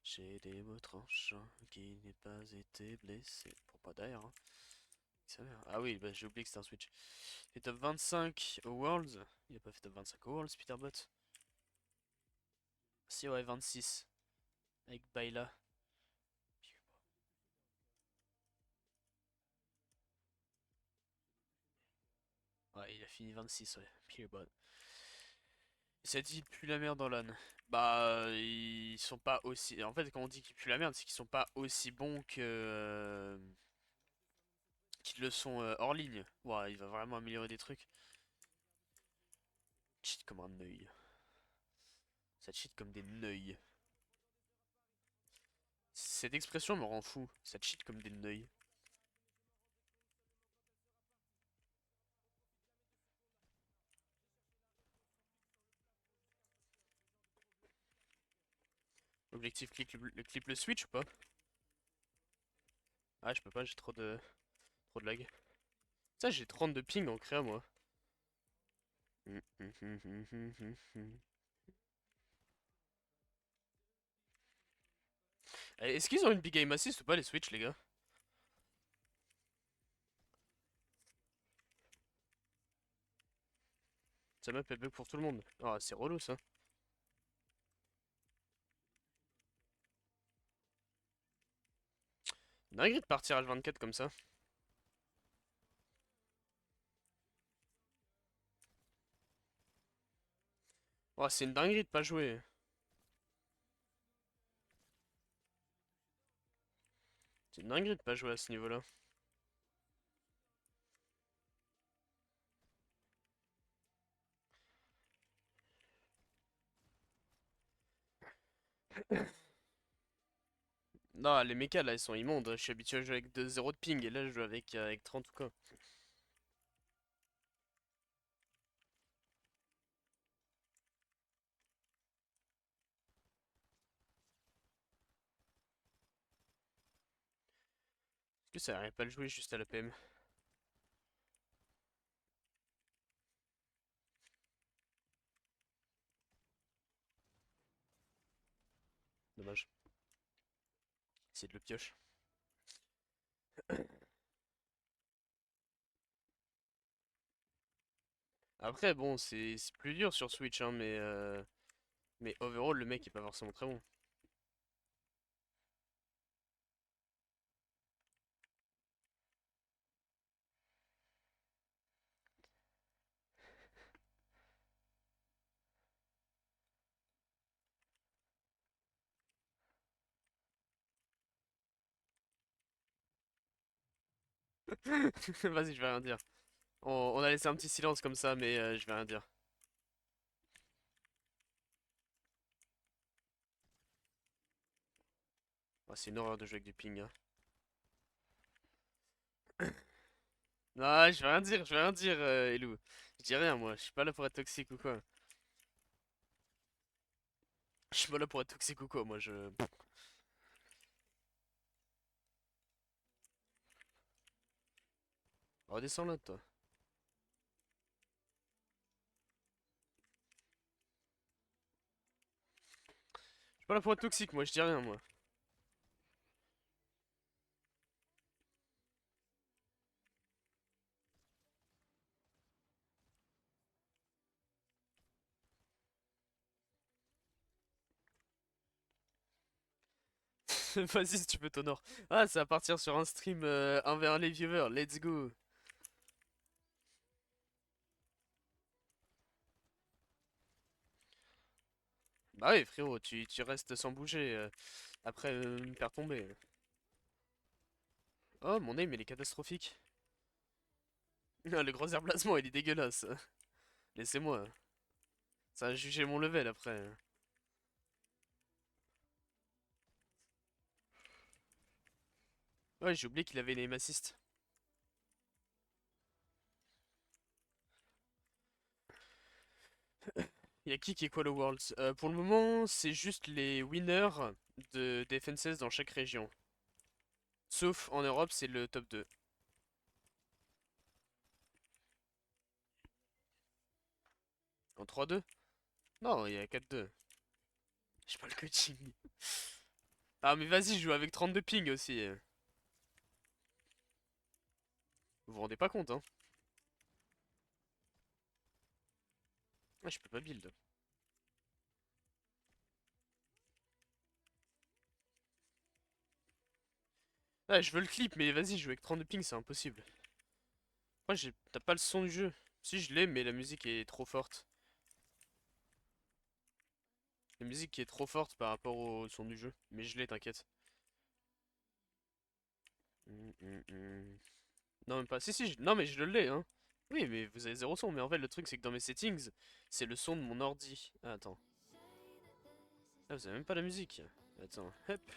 J'ai des mots tranchants qui n'aient pas été blessés. Pour pas d'ailleurs, hein. Ah oui, bah, j'ai oublié que c'était un Switch. Il fait top 25 au Worlds. Il a pas fait top 25 au Worlds, Peterbot. Si, ouais, 26. Avec Baila. Ouais, il a fini 26, ouais. Peterbot. Ça dit plus la merde dans l'âne. Bah, ils sont pas aussi. En fait, quand on dit qu'ils puent la merde, c'est qu'ils sont pas aussi bons que. Qu'ils le sont hors ligne. Ouais, il va vraiment améliorer des trucs. comme un œil. Ça cheat comme des neuils. Cette expression me rend fou. Ça cheat comme des neuils. Objectif clip le switch ou pas? Ah, je peux pas, j'ai trop de lag. Ça, j'ai 30 de ping en créa, moi. Est-ce qu'ils ont une big game assist ou pas, les Switch, les gars? Ça map est bug pour tout le monde. Ah, c'est relou ça. Dinguerie de partir H24 comme ça. Oh, c'est une dinguerie de pas jouer. C'est une dinguerie de pas jouer à ce niveau-là. Non, les mechas là, ils sont immondes. Je suis habitué à jouer avec 0 de ping et là, je joue avec 30 ou quoi. Est-ce que ça n'arrive pas à le jouer juste à la PM? Dommage. C'est de le pioche. Après, bon, c'est plus dur sur Switch, hein, mais overall, le mec est pas forcément très bon. Vas-y, je vais rien dire. On a laissé un petit silence comme ça, mais je vais rien dire. Oh, c'est une horreur de jouer avec du ping, hein. Non, je vais rien dire, je vais rien dire, Elou. Je dis rien, moi. Je suis pas là pour être toxique ou quoi. Je suis pas là pour être toxique ou quoi, moi. Je. Redescends là, toi. Je suis pas là pour être toxique, moi. Je dis rien, moi. Vas-y, si tu peux t'honore. Ah, ça va partir sur un stream 1v1 les viewers. Let's go. Bah oui, frérot, tu restes sans bouger. Après, me faire tomber. Oh, mon aim, il est catastrophique. Le gros air placement, il est dégueulasse. Laissez-moi. Ça a jugé mon level après. Ouais, j'ai oublié qu'il avait une aim assist. Il y a qui est quoi le Worlds? Pour le moment, c'est juste les winners de Defenses dans chaque région. Sauf en Europe, c'est le top 2. En 3-2? Non, il y a 4-2. J'ai pas le coaching. Ah, mais vas-y, je joue avec 32 ping aussi. Vous vous rendez pas compte, hein? Ah, je peux pas build. Ah, je veux le clip, mais vas-y, jouer avec 32 ping, c'est impossible. Moi, t'as pas le son du jeu. Si, je l'ai, mais la musique est trop forte. La musique qui est trop forte par rapport au son du jeu. Mais je l'ai, t'inquiète. Non, même pas. Si, si, non, mais je l'ai, hein. Oui, mais vous avez zéro son. Mais en fait, le truc, c'est que dans mes settings, c'est le son de mon ordi. Ah, attends. Ah, vous avez même pas la musique. Attends, hop.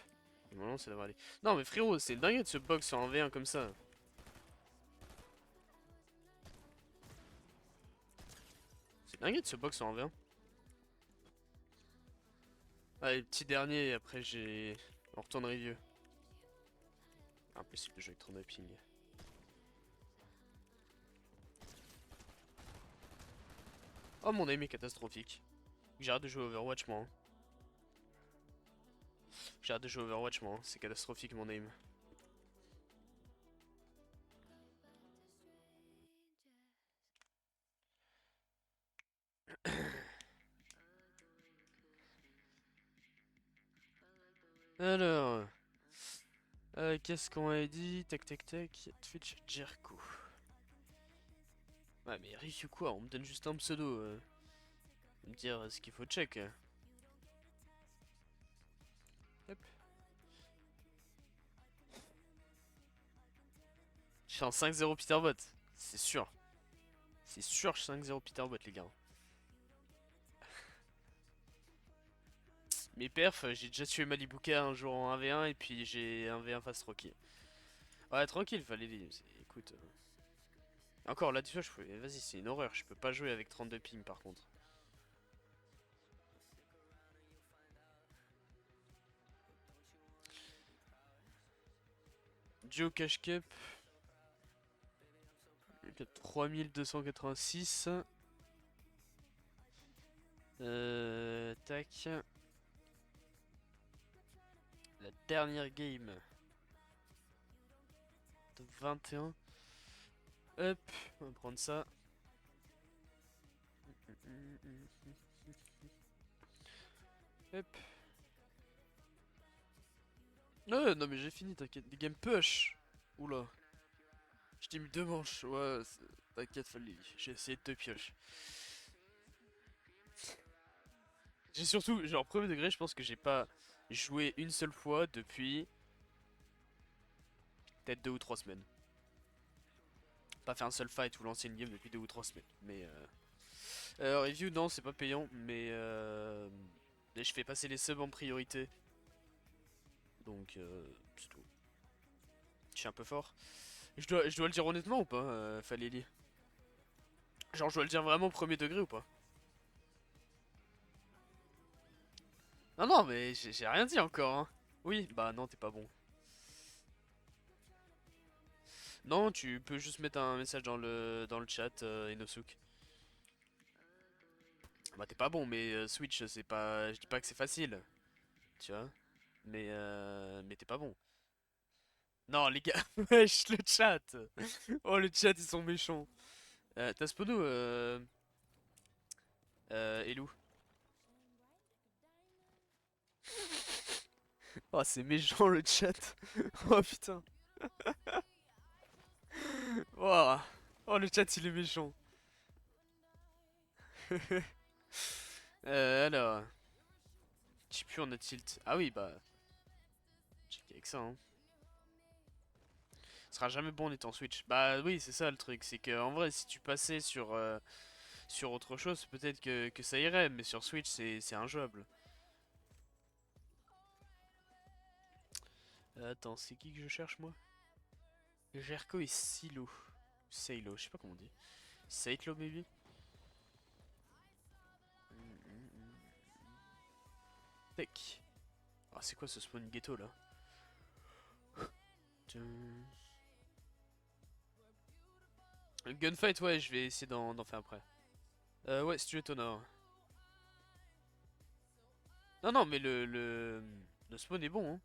Normalement, ça devrait aller. Non, mais frérot, c'est dingue de se box en V1 comme ça. C'est dingue de se box en V1. Allez, petit dernier, et après j'ai... On retourne review. Impossible de jouer avec trop de ping. Oh, mon aim est catastrophique. J'ai hâte de jouer Overwatch, moi. Hein. J'ai hâte de jouer Overwatch, moi. Hein. C'est catastrophique, mon aim. Alors... qu'est-ce qu'on a dit? Tac tac tac. Twitch Jerko. Ouais, mais Ryuk quoi? On me donne juste un pseudo. Me dire ce qu'il faut check. Hop. Je suis en 5-0 Peterbot. C'est sûr. C'est sûr, je suis 5-0 Peterbot, les gars. Mes perfs, j'ai déjà tué Malibuka un jour en 1v1 et puis j'ai un V1 fast Rocky. Ouais, tranquille, fallait dire. Écoute. Encore là, tu vois, vas-y, c'est une horreur. Je peux pas jouer avec 32 ping par contre. Duo Cash Cup. 3286. Tac. La dernière game. De 21. Hop, on va prendre ça. Hop. Non mais j'ai fini, t'inquiète. Des games push. Oula. Je t'ai mis deux manches. Ouais, t'inquiète, fallait. J'ai essayé de te pioche. J'ai surtout, genre, premier degré, je pense que j'ai pas joué une seule fois depuis peut-être 2 ou 3 semaines. Pas fait un seul fight ou lancer une game depuis 2 ou 3 semaines. Mais review, non, c'est pas payant, mais je fais passer les subs en priorité. Donc, c'est tout. Je suis un peu fort. Je dois le dire honnêtement ou pas, Faleli? Genre, je dois le dire vraiment premier degré ou pas? Non, non, mais j'ai rien dit encore, hein. Oui, bah non, t'es pas bon. Non, tu peux juste mettre un message dans le chat, Inosuke. Bah t'es pas bon, mais Switch, c'est pas... Je dis pas que c'est facile, tu vois. Mais t'es pas bon. Non, les gars, wesh, le chat. Oh, le chat, ils sont méchants. T'as Spodo, Elou. Oh, c'est méchant, le chat. Oh, putain. Oh, oh le chat, il est méchant. Alors... Je sais plus, on a tilt. Ah oui, bah... Check avec ça, hein. Ce sera jamais bon en étant Switch. Bah oui, c'est ça le truc. C'est que en vrai, si tu passais sur autre chose, peut-être que ça irait. Mais sur Switch, c'est injouable. Attends, c'est qui que je cherche moi? Jerko et Silo. Silo, je sais pas comment on dit. Saitlo, maybe? Tech. Ah, c'est quoi ce spawn ghetto là? Gunfight, ouais, je vais essayer d'en faire après. Ouais, si tu es Honor. Non, non, mais le spawn est bon, hein.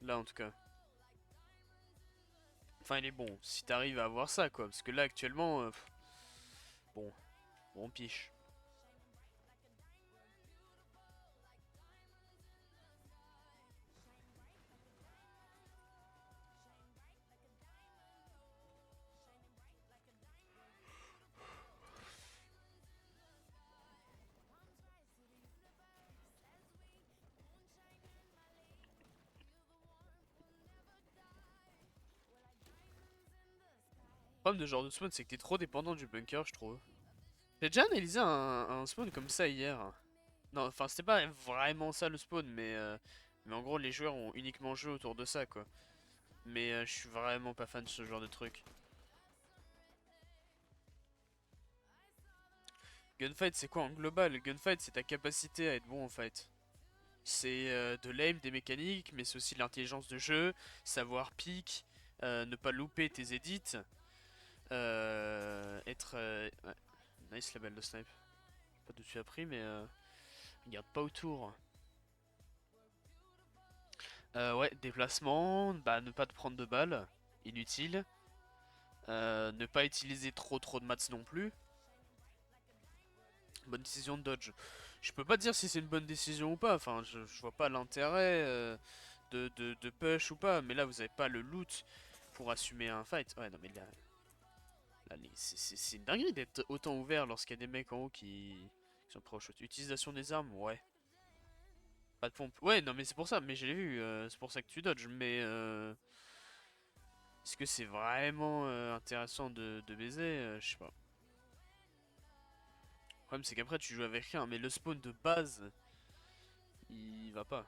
Là, en tout cas. Enfin, il est bon, si t'arrives à avoir ça, quoi. Parce que là, actuellement, bon, bon piche. Le problème de ce genre de spawn, c'est que t'es trop dépendant du bunker, je trouve. J'ai déjà analysé un spawn comme ça hier. Non, enfin, c'était pas vraiment ça le spawn, mais en gros, les joueurs ont uniquement joué autour de ça, quoi. Mais je suis vraiment pas fan de ce genre de truc. Gunfight, c'est quoi en global? Gunfight, c'est ta capacité à être bon en fight. C'est de l'aim, des mécaniques, mais c'est aussi de l'intelligence de jeu, savoir pique, ne pas louper tes edits, être... ouais. Nice la balle de snipe. Pas de tu as pris, mais regarde pas autour. Ouais, déplacement, bah ne pas te prendre de balles, inutile. Ne pas utiliser trop de mats non plus. Bonne décision de dodge. Je peux pas dire si c'est une bonne décision ou pas, enfin je vois pas l'intérêt de push ou pas, mais là vous avez pas le loot pour assumer un fight. Ouais non mais là c'est une dinguerie d'être autant ouvert lorsqu'il y a des mecs en haut qui sont prêts au shoot. Utilisation des armes, ouais. Pas de pompe. Ouais non mais c'est pour ça, mais je l'ai vu, c'est pour ça que tu dodges, mais est-ce que c'est vraiment intéressant de baiser? Je sais pas. Le problème c'est qu'après tu joues avec rien, mais le spawn de base, il va pas.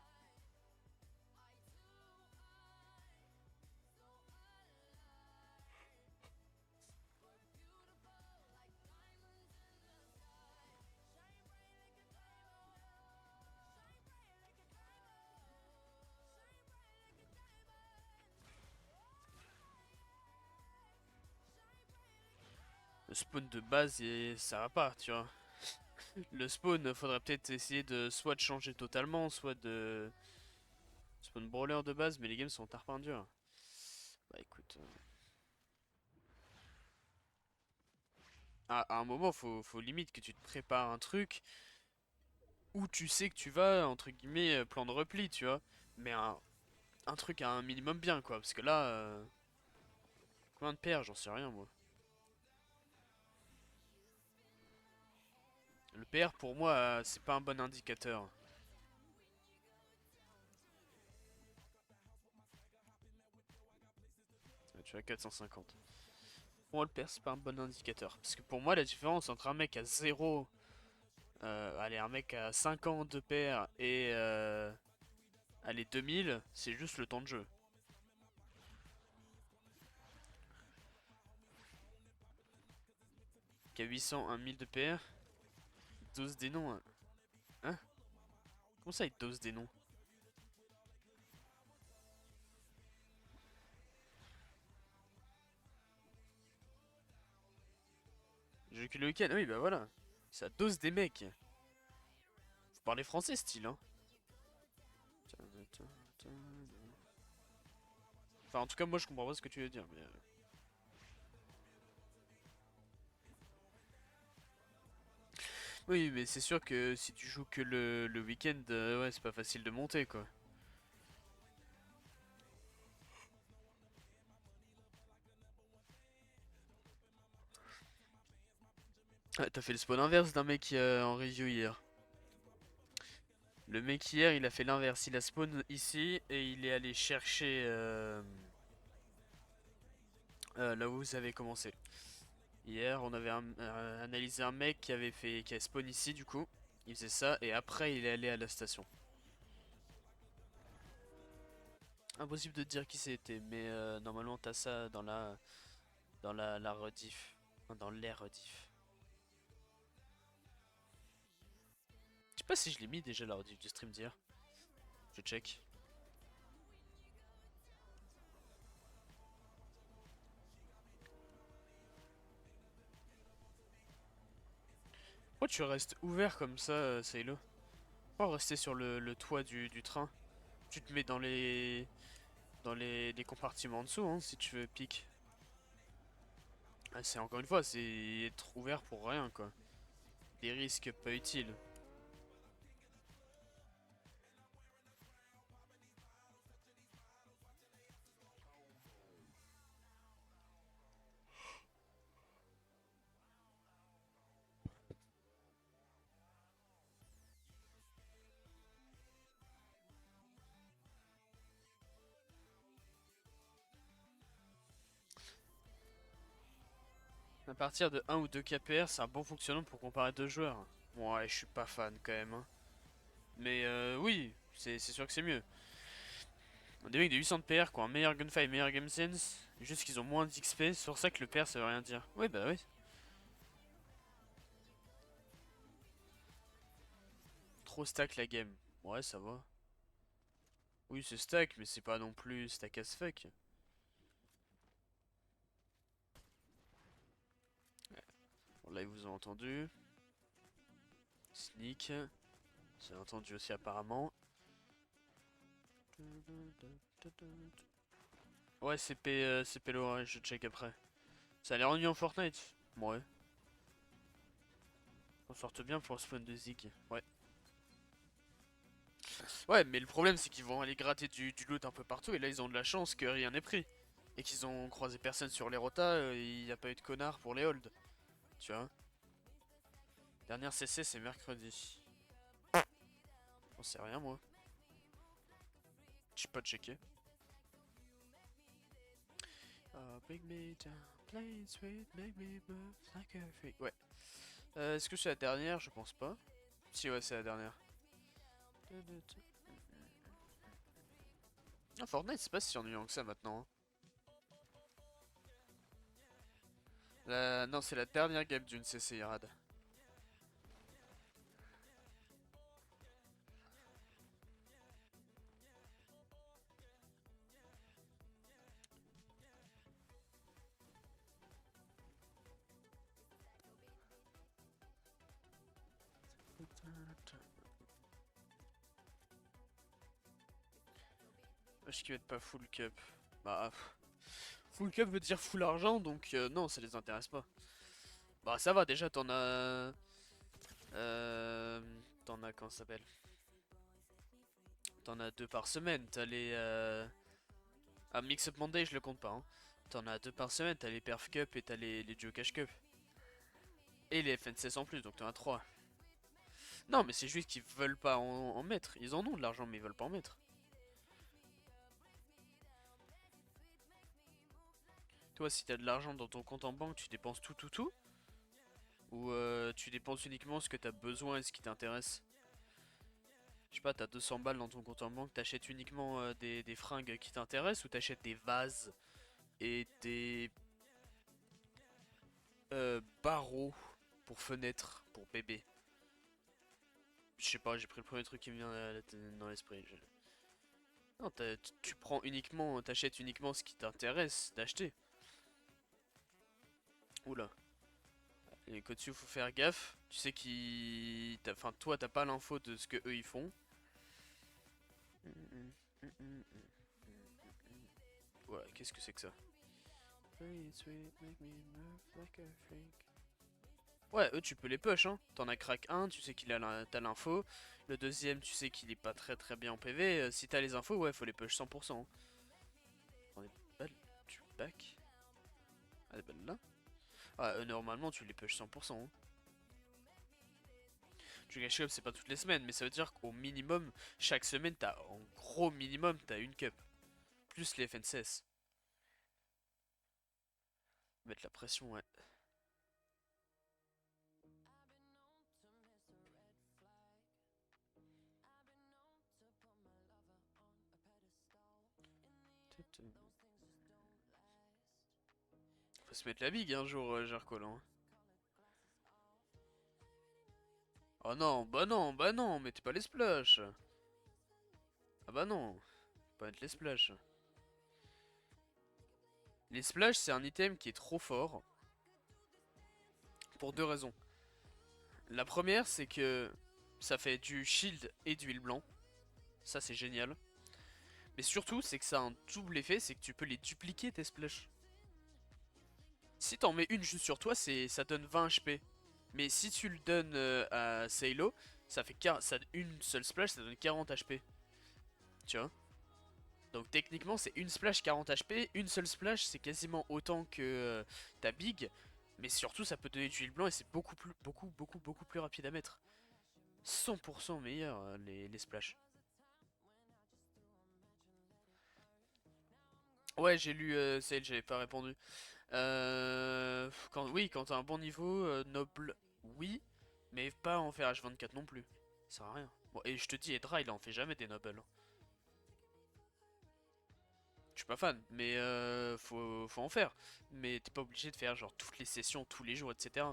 Le spawn de base, ça va pas, tu vois. Le spawn, faudrait peut-être essayer de soit de changer totalement, soit de spawn brawler de base, mais les games sont tarpin durs. Bah écoute, à un moment, faut limite que tu te prépares un truc où tu sais que tu vas, entre guillemets, plan de repli, tu vois. Mais un truc à un minimum bien, quoi. Parce que là, combien de paires, j'en sais rien, moi. Le PR, pour moi, c'est pas un bon indicateur. Tu as 450. Pour moi, le PR, c'est pas un bon indicateur. Parce que pour moi, la différence entre un mec à 0, allez, un mec à 50 de PR et allez, 2000, c'est juste le temps de jeu. Qui a 800, 1000 de PR, il dose des noms. Hein? Comment ça, il dose des noms? J'ai que le week-end, oui, bah voilà. Ça dose des mecs. Vous parlez français, style, hein? Enfin, en tout cas, moi, je comprends pas ce que tu veux dire, mais... Oui, mais c'est sûr que si tu joues que le week-end, ouais, c'est pas facile de monter, quoi. Ah, t'as fait le spawn inverse d'un mec en review hier. Le mec hier, il a fait l'inverse. Il a spawn ici et il est allé chercher là où vous avez commencé. Hier, on avait analysé un mec qui a spawn ici du coup. Il faisait ça et après il est allé à la station. Impossible de te dire qui c'était, mais normalement t'as ça dans la rediff, enfin, dans les rediff. Je sais pas si je l'ai mis déjà la rediff du stream d'hier. Je check. Pourquoi tu restes ouvert comme ça, Saylo? Pourquoi rester sur le toit du train? Tu te mets dans les compartiments en dessous, hein, si tu veux pique. Ah, c'est encore une fois, c'est être ouvert pour rien, quoi. Des risques pas utiles. À partir de 1 ou 2 KPR, c'est un bon fonctionnement pour comparer deux joueurs. Bon, ouais, je suis pas fan quand même. Hein. Mais oui, c'est sûr que c'est mieux. Des mecs de 800 de PR qui ont un meilleur gunfight, meilleur game sense, juste qu'ils ont moins d'XP, c'est pour ça que le PR ça veut rien dire. Oui, bah oui. Trop stack la game. Ouais, ça va. Oui, c'est stack, mais c'est pas non plus stack as fuck. Bon, là, ils vous ont entendu. Sneak. C'est entendu aussi apparemment. Ouais, CP l'orage, je check après. Ça a l'air ennuyeux en Fortnite. Ouais. On sorte bien pour le spawn de Zig. Ouais. Ouais, mais le problème c'est qu'ils vont aller gratter du loot un peu partout et là ils ont de la chance que rien n'est pris. Et qu'ils ont croisé personne sur les rotas, il n'y a pas eu de connard pour les holds. Tu vois. Dernière CC c'est mercredi. On sait rien moi. J'ai pas checké. Ouais. Est-ce que c'est la dernière? Je pense pas. Si ouais c'est la dernière. Ah, Fortnite c'est pas si ennuyant que ça maintenant. Hein. Non c'est la dernière game d'une CC Irad. Wesh qui mettent pas full cup. Bah full cup veut dire full argent donc non ça les intéresse pas. Bah ça va déjà t'en as... T'en as comment ça s'appelle? T'en as 2 par semaine, t'as les... Ah Mix Up Monday je le compte pas hein. T'en as 2 par semaine, t'as les Perf Cup et t'as les Duo Cash Cup. Et les FNCS en plus donc t'en as 3. Non mais c'est juste qu'ils veulent pas en mettre. Ils en ont de l'argent mais ils veulent pas en mettre. Toi si t'as de l'argent dans ton compte en banque tu dépenses tout. Ou tu dépenses uniquement ce que t'as besoin et ce qui t'intéresse. Je sais pas, t'as 200 balles dans ton compte en banque, t'achètes uniquement des fringues qui t'intéressent ou t'achètes des vases et des barreaux pour fenêtres, pour bébé. Je sais pas, j'ai pris le premier truc qui me vient dans l'esprit. Non, tu prends uniquement, t'achètes uniquement ce qui t'intéresse d'acheter. Oula. Et Kotsu, faut faire gaffe. Tu sais qu'ils... Enfin, toi, t'as pas l'info de ce que eux ils font. Voilà, qu'est-ce que c'est que ça? Ouais, eux tu peux les push hein. T'en as crack un, tu sais qu'il a t'as l'info. Le deuxième, tu sais qu'il est pas très bien en PV. Si t'as les infos, ouais, faut les push 100%. Hein. Prends des balles, tu back. Ah, des balles là. Ah, normalement, tu les push 100%. Hein. Tu cash cup, c'est pas toutes les semaines, mais ça veut dire qu'au minimum, chaque semaine, t'as en gros minimum, t'as une cup. Plus les FNCS. Mettre la pression, ouais. Faut se mettre la big un jour, Jarkolan. Hein. Oh non, mettez pas les splash. Ah bah non, faut pas mettre les splash. Les splash, c'est un item qui est trop fort. Pour deux raisons. La première, c'est que ça fait du shield et du heal blanc. Ça, c'est génial. Mais surtout, c'est que ça a un double effet, c'est que tu peux les dupliquer tes splash. Si t'en mets une juste sur toi, ça donne 20 HP. Mais si tu le donnes à Saylo, ça fait une seule splash, ça donne 40 HP. Tu vois. Donc techniquement, c'est une splash 40 HP. Une seule splash, c'est quasiment autant que ta big. Mais surtout, ça peut donner du heal blanc et c'est beaucoup plus rapide à mettre. 100% meilleur les splash. Ouais, j'ai lu Sage, j'avais pas répondu. Oui, quand t'as un bon niveau, noble, oui, mais pas en faire H24 non plus. Ça sert à rien. Bon, et je te dis, Edra, il en fait jamais des nobles, hein. Je suis pas fan, mais faut en faire. Mais t'es pas obligé de faire genre toutes les sessions, tous les jours, etc.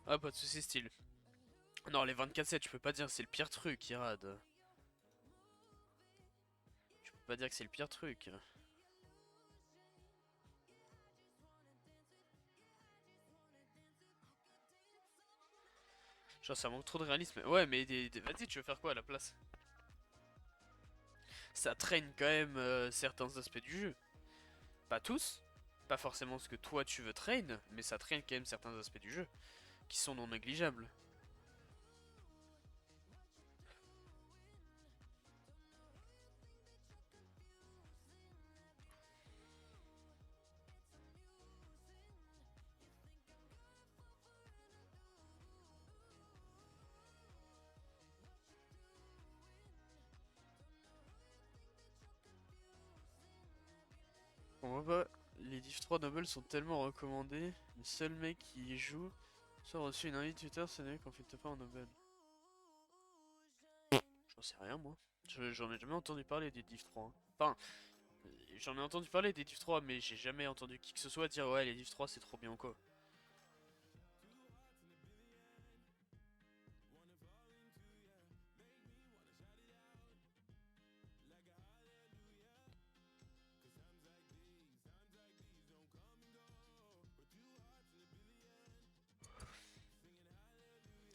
Ah, pas de soucis, style. Non, les 24/7, tu peux pas dire que c'est le pire truc, Irad. Tu peux pas dire que c'est le pire truc. Genre, ça manque trop de réalisme. Ouais, mais vas-y, tu veux faire quoi à la place? Ça traîne quand même certains aspects du jeu. Pas tous, pas forcément ce que toi tu veux train, mais ça traîne quand même certains aspects du jeu qui sont non négligeables. On voit pas, les Div 3 Noble sont tellement recommandés, le seul mec qui y joue soit reçu une invite Twitter, c'est le mec qu'on fait pas en Noble. J'en sais rien moi. J'en ai jamais entendu parler des Div 3, hein. Enfin, j'en ai entendu parler des Div 3, mais j'ai jamais entendu qui que ce soit dire ouais les Div 3 c'est trop bien quoi.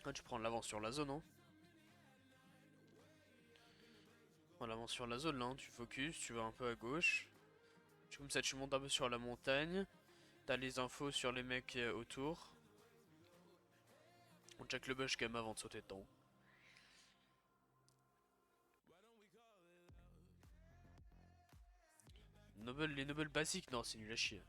Ah, tu prends l'avance sur la zone, hein. Prends l'avance sur la zone là, hein. Tu focus, tu vas un peu à gauche. Comme ça tu montes un peu sur la montagne. T'as les infos sur les mecs autour. On check le bush quand même avant de sauter dedans. Les nobles basiques, non, c'est nul à chier.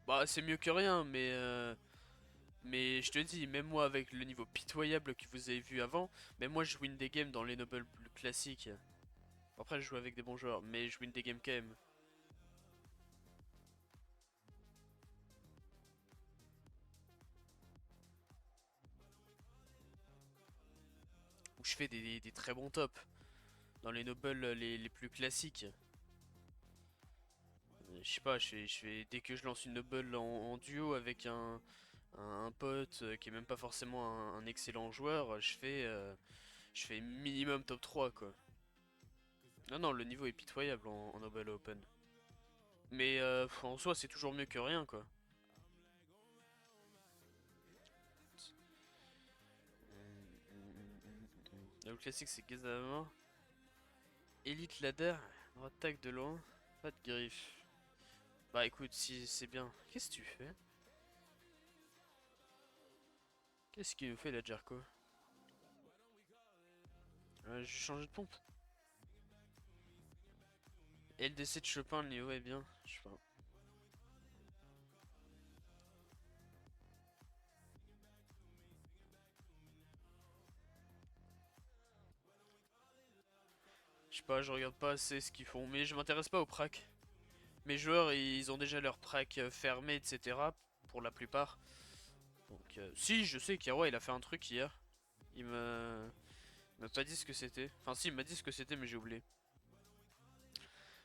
Bah, c'est mieux que rien, mais je te dis, même moi avec le niveau pitoyable que vous avez vu avant, même moi je win des games dans les nobles classiques. Après, je joue avec des bons joueurs, mais je win des games quand même. Où je fais des très bons tops. Dans les nobles les plus classiques. Je sais pas, dès que je lance une noble en duo avec un pote qui est même pas forcément un excellent joueur, je fais minimum top 3 quoi. Non, non, le niveau est pitoyable en Noble Open. Mais en soi, c'est toujours mieux que rien quoi. Le classique, c'est Gazama. Elite ladder, attaque de loin, pas de griffe. Bah écoute, si c'est bien. Qu'est-ce que tu fais? Qu'est-ce qu'il nous fait la Jerko? Je vais changer de pompe. LDC de Chopin, le niveau est bien. Je sais pas. Je sais pas, je regarde pas assez ce qu'ils font. Mais je m'intéresse pas aux prac. Mes joueurs, ils ont déjà leur prac fermé, etc. Pour la plupart. Donc, si, je sais qu'Hero, il a fait un truc hier. Il m'a pas dit ce que c'était. Enfin, si, il m'a dit ce que c'était, mais j'ai oublié.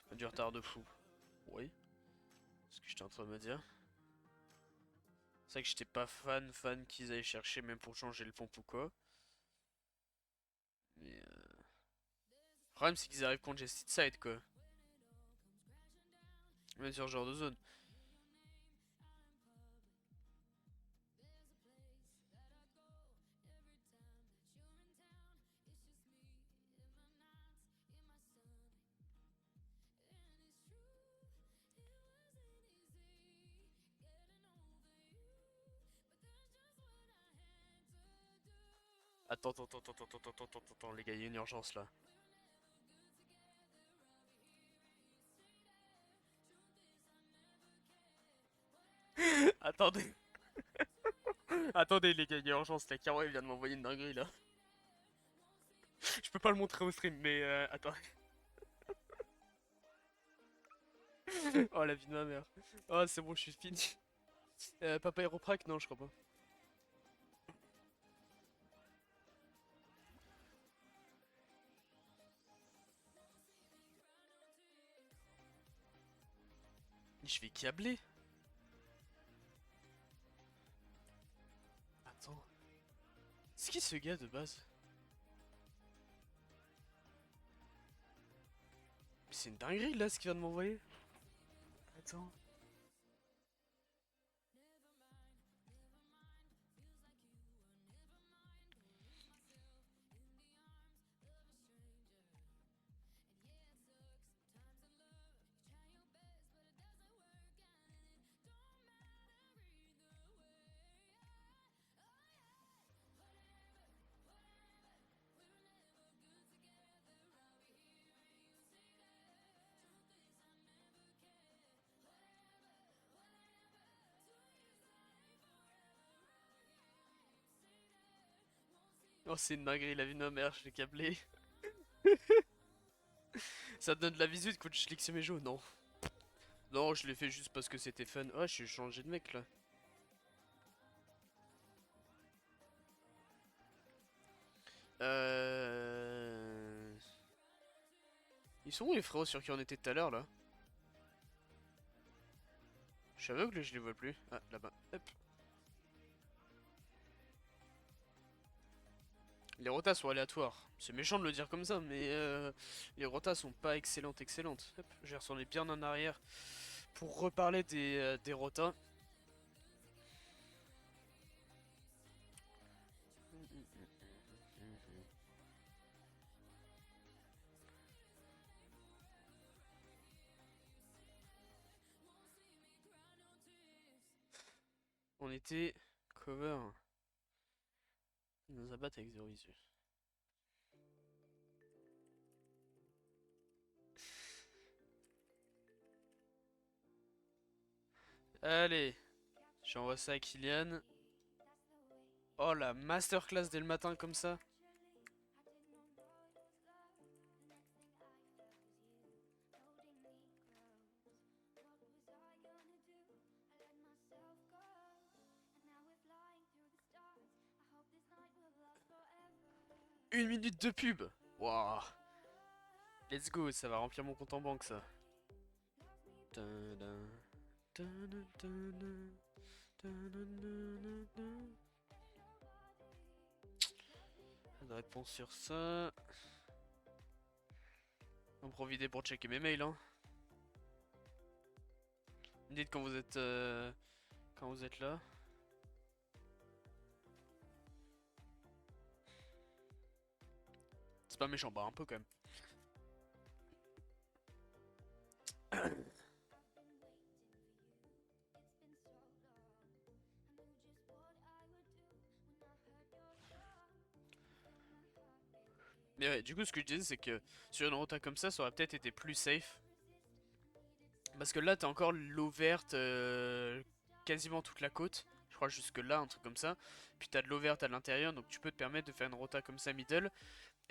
Il a du retard de fou. Oui. Ce que j'étais en train de me dire. C'est vrai que j'étais pas fan qu'ils aillent chercher, même pour changer le pompe ou quoi. Mais le problème, c'est qu'ils arrivent congested side, quoi. Même sur ce genre de zone. Attends, attends, attends, attends, attends, attends, attends, attends, les gars, il y a une urgence là. Attendez, attendez les gars, il y a urgence là. Caro il vient de m'envoyer une dinguerie là. Je peux pas le montrer au stream, mais attends. Oh la vie de ma mère. Oh c'est bon, je suis fini. Papa Aéroprac? Non, je crois pas. Je vais câbler. Attends. C'est qui ce gars de base? C'est une dinguerie là ce qu'il vient de m'envoyer. Attends. Oh c'est une dinguerie la vie de ma mère, je l'ai câblé. Ça te donne de la visite quand je clique sur mes jeux? Non. Non, je l'ai fait juste parce que c'était fun. Oh, je suis changé de mec là. Euh... Ils sont où les frérots sur qui on était tout à l'heure là? Je suis aveugle, je les vois plus. Ah, là-bas. Hop. Les rotas sont aléatoires. C'est méchant de le dire comme ça, mais les rotas sont pas excellentes, excellentes. Hop, je vais retourner bien en arrière pour reparler des rotas. On était cover dans un bat avec 0 visu. Allez, j'envoie ça à Kylian. Oh la masterclass dès le matin comme ça. Une minute de pub. Waouh. Let's go, ça va remplir mon compte en banque ça. Tadam, tadam, tadam, tadam, tadam. Pas de réponse sur ça. En profiter pour checker mes mails hein. Me dites quand vous êtes là. C'est pas méchant, bah un peu quand même. Mais ouais, du coup ce que je disais c'est que sur une rota comme ça aurait peut-être été plus safe. Parce que là t'as encore l'eau verte quasiment toute la côte. Je crois jusque là, un truc comme ça. Puis t'as de l'eau verte à l'intérieur, donc tu peux te permettre de faire une rota comme ça middle.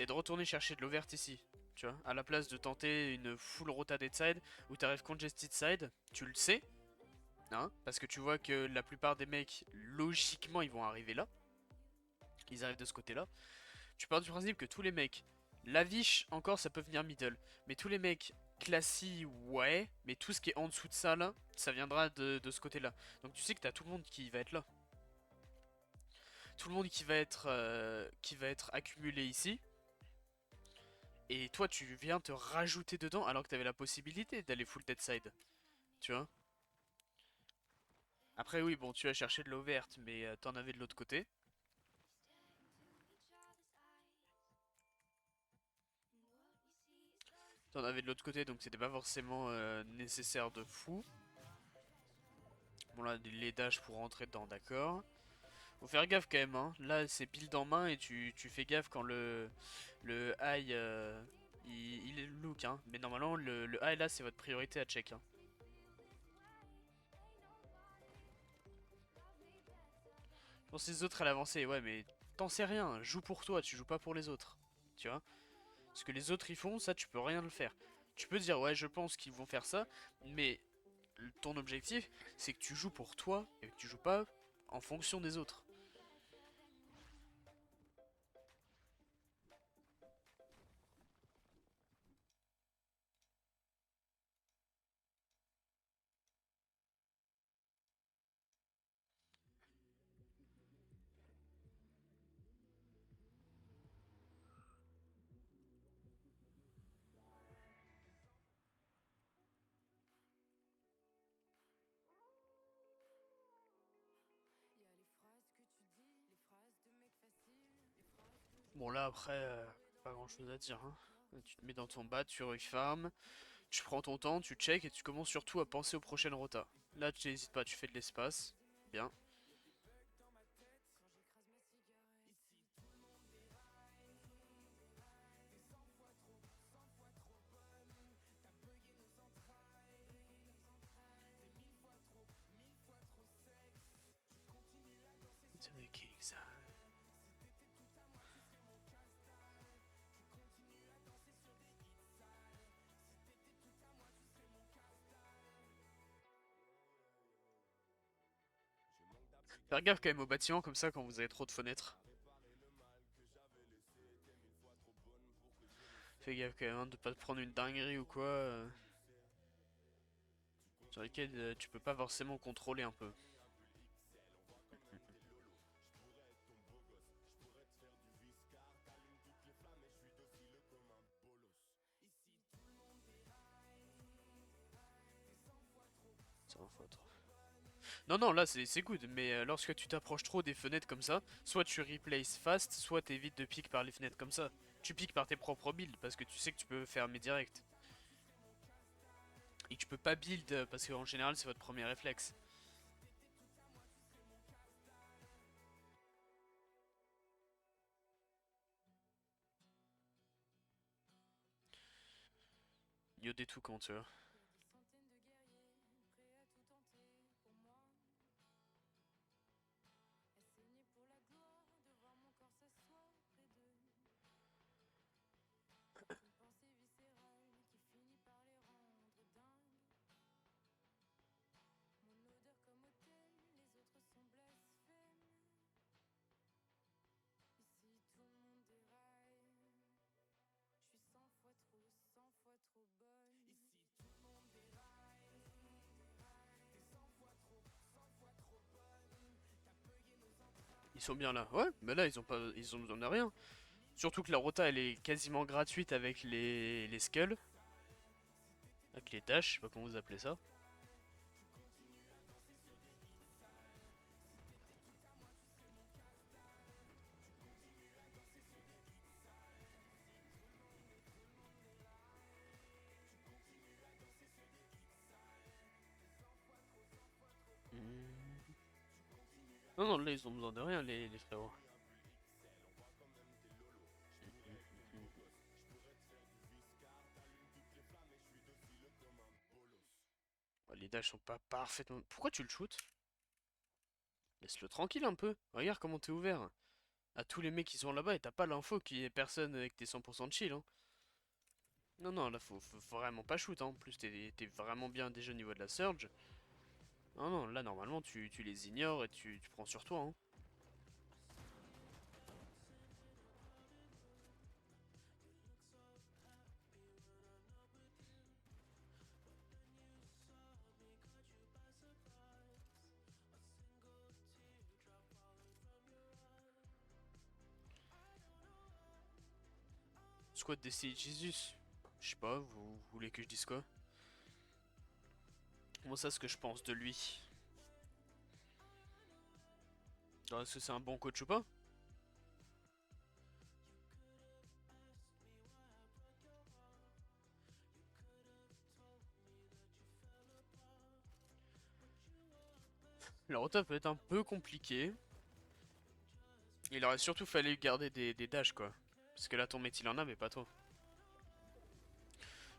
Et de retourner chercher de l'eau verte ici. Tu vois, à la place de tenter une full rota dead side où t'arrives congested side, tu le sais. Hein, parce que tu vois que la plupart des mecs, logiquement, ils vont arriver là. Ils arrivent de ce côté-là. Tu pars du principe que tous les mecs, Lavish encore ça peut venir middle, mais tous les mecs classy ouais, mais tout ce qui est en dessous de ça là, ça viendra de ce côté là. Donc tu sais que t'as tout le monde qui va être là. Tout le monde qui va être accumulé ici. Et toi tu viens te rajouter dedans alors que t'avais la possibilité d'aller full dead side. Tu vois. Après oui bon tu as cherché de l'eau verte mais t'en avais de l'autre côté. T'en avais de l'autre côté donc c'était pas forcément nécessaire de fou. Bon là les dashs pour rentrer dedans d'accord. Faut faire gaffe quand même, hein. Là, c'est build en main et tu fais gaffe quand le high il est look, hein. Mais normalement, le high là, c'est votre priorité à check, hein. Je pense que les autres à l'avancée, ouais, mais t'en sais rien. Joue pour toi, tu joues pas pour les autres. Tu vois? Ce que les autres ils font, ça, tu peux rien le faire. Tu peux dire, ouais, je pense qu'ils vont faire ça, mais ton objectif, c'est que tu joues pour toi et que tu joues pas en fonction des autres. Bon là après, pas grand chose à dire, hein. Tu te mets dans ton bas, tu refarm, tu prends ton temps, tu check et tu commences surtout à penser aux prochaines rotas. Là tu n'hésites pas, tu fais de l'espace. Bien. To the king's side. Faire gaffe quand même au bâtiment comme ça quand vous avez trop de fenêtres. Fais gaffe quand même hein, de pas te prendre une dinguerie ou quoi. Sur lesquels tu peux pas forcément contrôler un peu. Ça en faut trop. Non, non, là c'est good, mais lorsque tu t'approches trop des fenêtres comme ça, soit tu replaces fast, soit t'évites de pique par les fenêtres comme ça. Tu piques par tes propres builds parce que tu sais que tu peux fermer direct. Et que tu peux pas build parce qu'en général c'est votre premier réflexe. Yo des tout quand tu vois. Ils sont bien là. Ouais, mais là ils ont pas. Ils ont besoin de rien. Surtout que la rota elle est quasiment gratuite avec les skulls. Avec les tâches, je sais pas comment vous appelez ça. Hmm. Non, non, là ils ont besoin de rien les frérots. Ouais, les dashs sont pas parfaitement. Pourquoi tu le shootes? Laisse-le tranquille un peu. Regarde comment t'es ouvert. À tous les mecs qui sont là-bas et t'as pas l'info qu'il y ait personne avec tes 100% de chill. Hein. Non, non, là faut vraiment pas shoot. Hein. En plus, t'es vraiment bien déjà au niveau de la surge. Non, non, là normalement tu les ignores et tu prends sur toi. Hein. Squad Destiny Jesus. Je sais pas, vous voulez que je dise quoi? Moi, ça, ce que je pense de lui. Alors, est-ce que c'est un bon coach ou pas? La rota peut être un peu compliquée. Il aurait surtout fallu garder des dashs quoi. Parce que là ton mate il en a mais pas toi.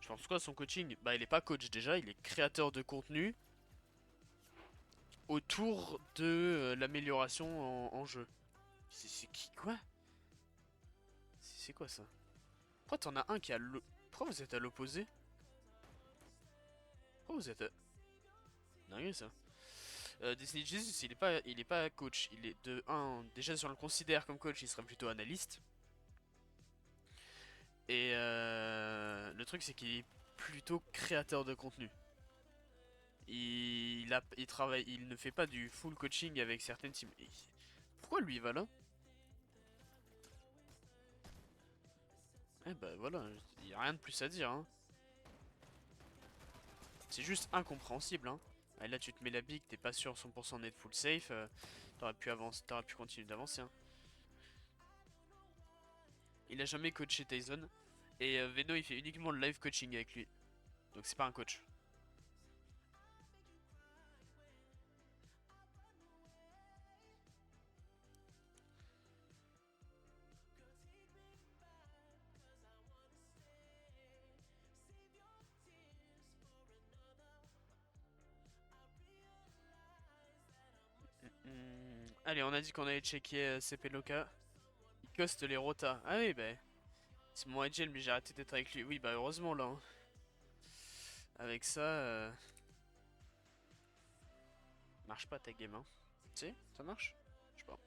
Je pense quoi son coaching? Bah il est pas coach déjà, il est créateur de contenu autour de l'amélioration en jeu. C'est qui quoi? C'est quoi ça? Pourquoi t'en as un qui a le... Pourquoi vous êtes à l'opposé? Pourquoi vous êtes à... Dingue ça. Disney Jesus il est pas coach. Il est de un déjà si on le considère comme coach il serait plutôt analyste. Et le truc c'est qu'il est plutôt créateur de contenu. Il travaille, il ne fait pas du full coaching avec certaines teams. Pourquoi lui il va là? Eh bah voilà, il y a rien de plus à dire hein. C'est juste incompréhensible hein. Ah, là tu te mets la big, t'es pas sûr 100% d'être full safe, t'aurais pu avancer, t'aurais pu continuer d'avancer hein. Il a jamais coaché Tyson et Veno il fait uniquement le live coaching avec lui. Donc c'est pas un coach. Allez, on a dit qu'on allait checker CP Loka. Il coste les rotas. Ah oui, bah. C'est mon agile, mais j'ai arrêté d'être avec lui. Oui, bah heureusement là. Hein. Avec ça, marche pas ta game, hein. Tu sais, ça marche? Je sais pas.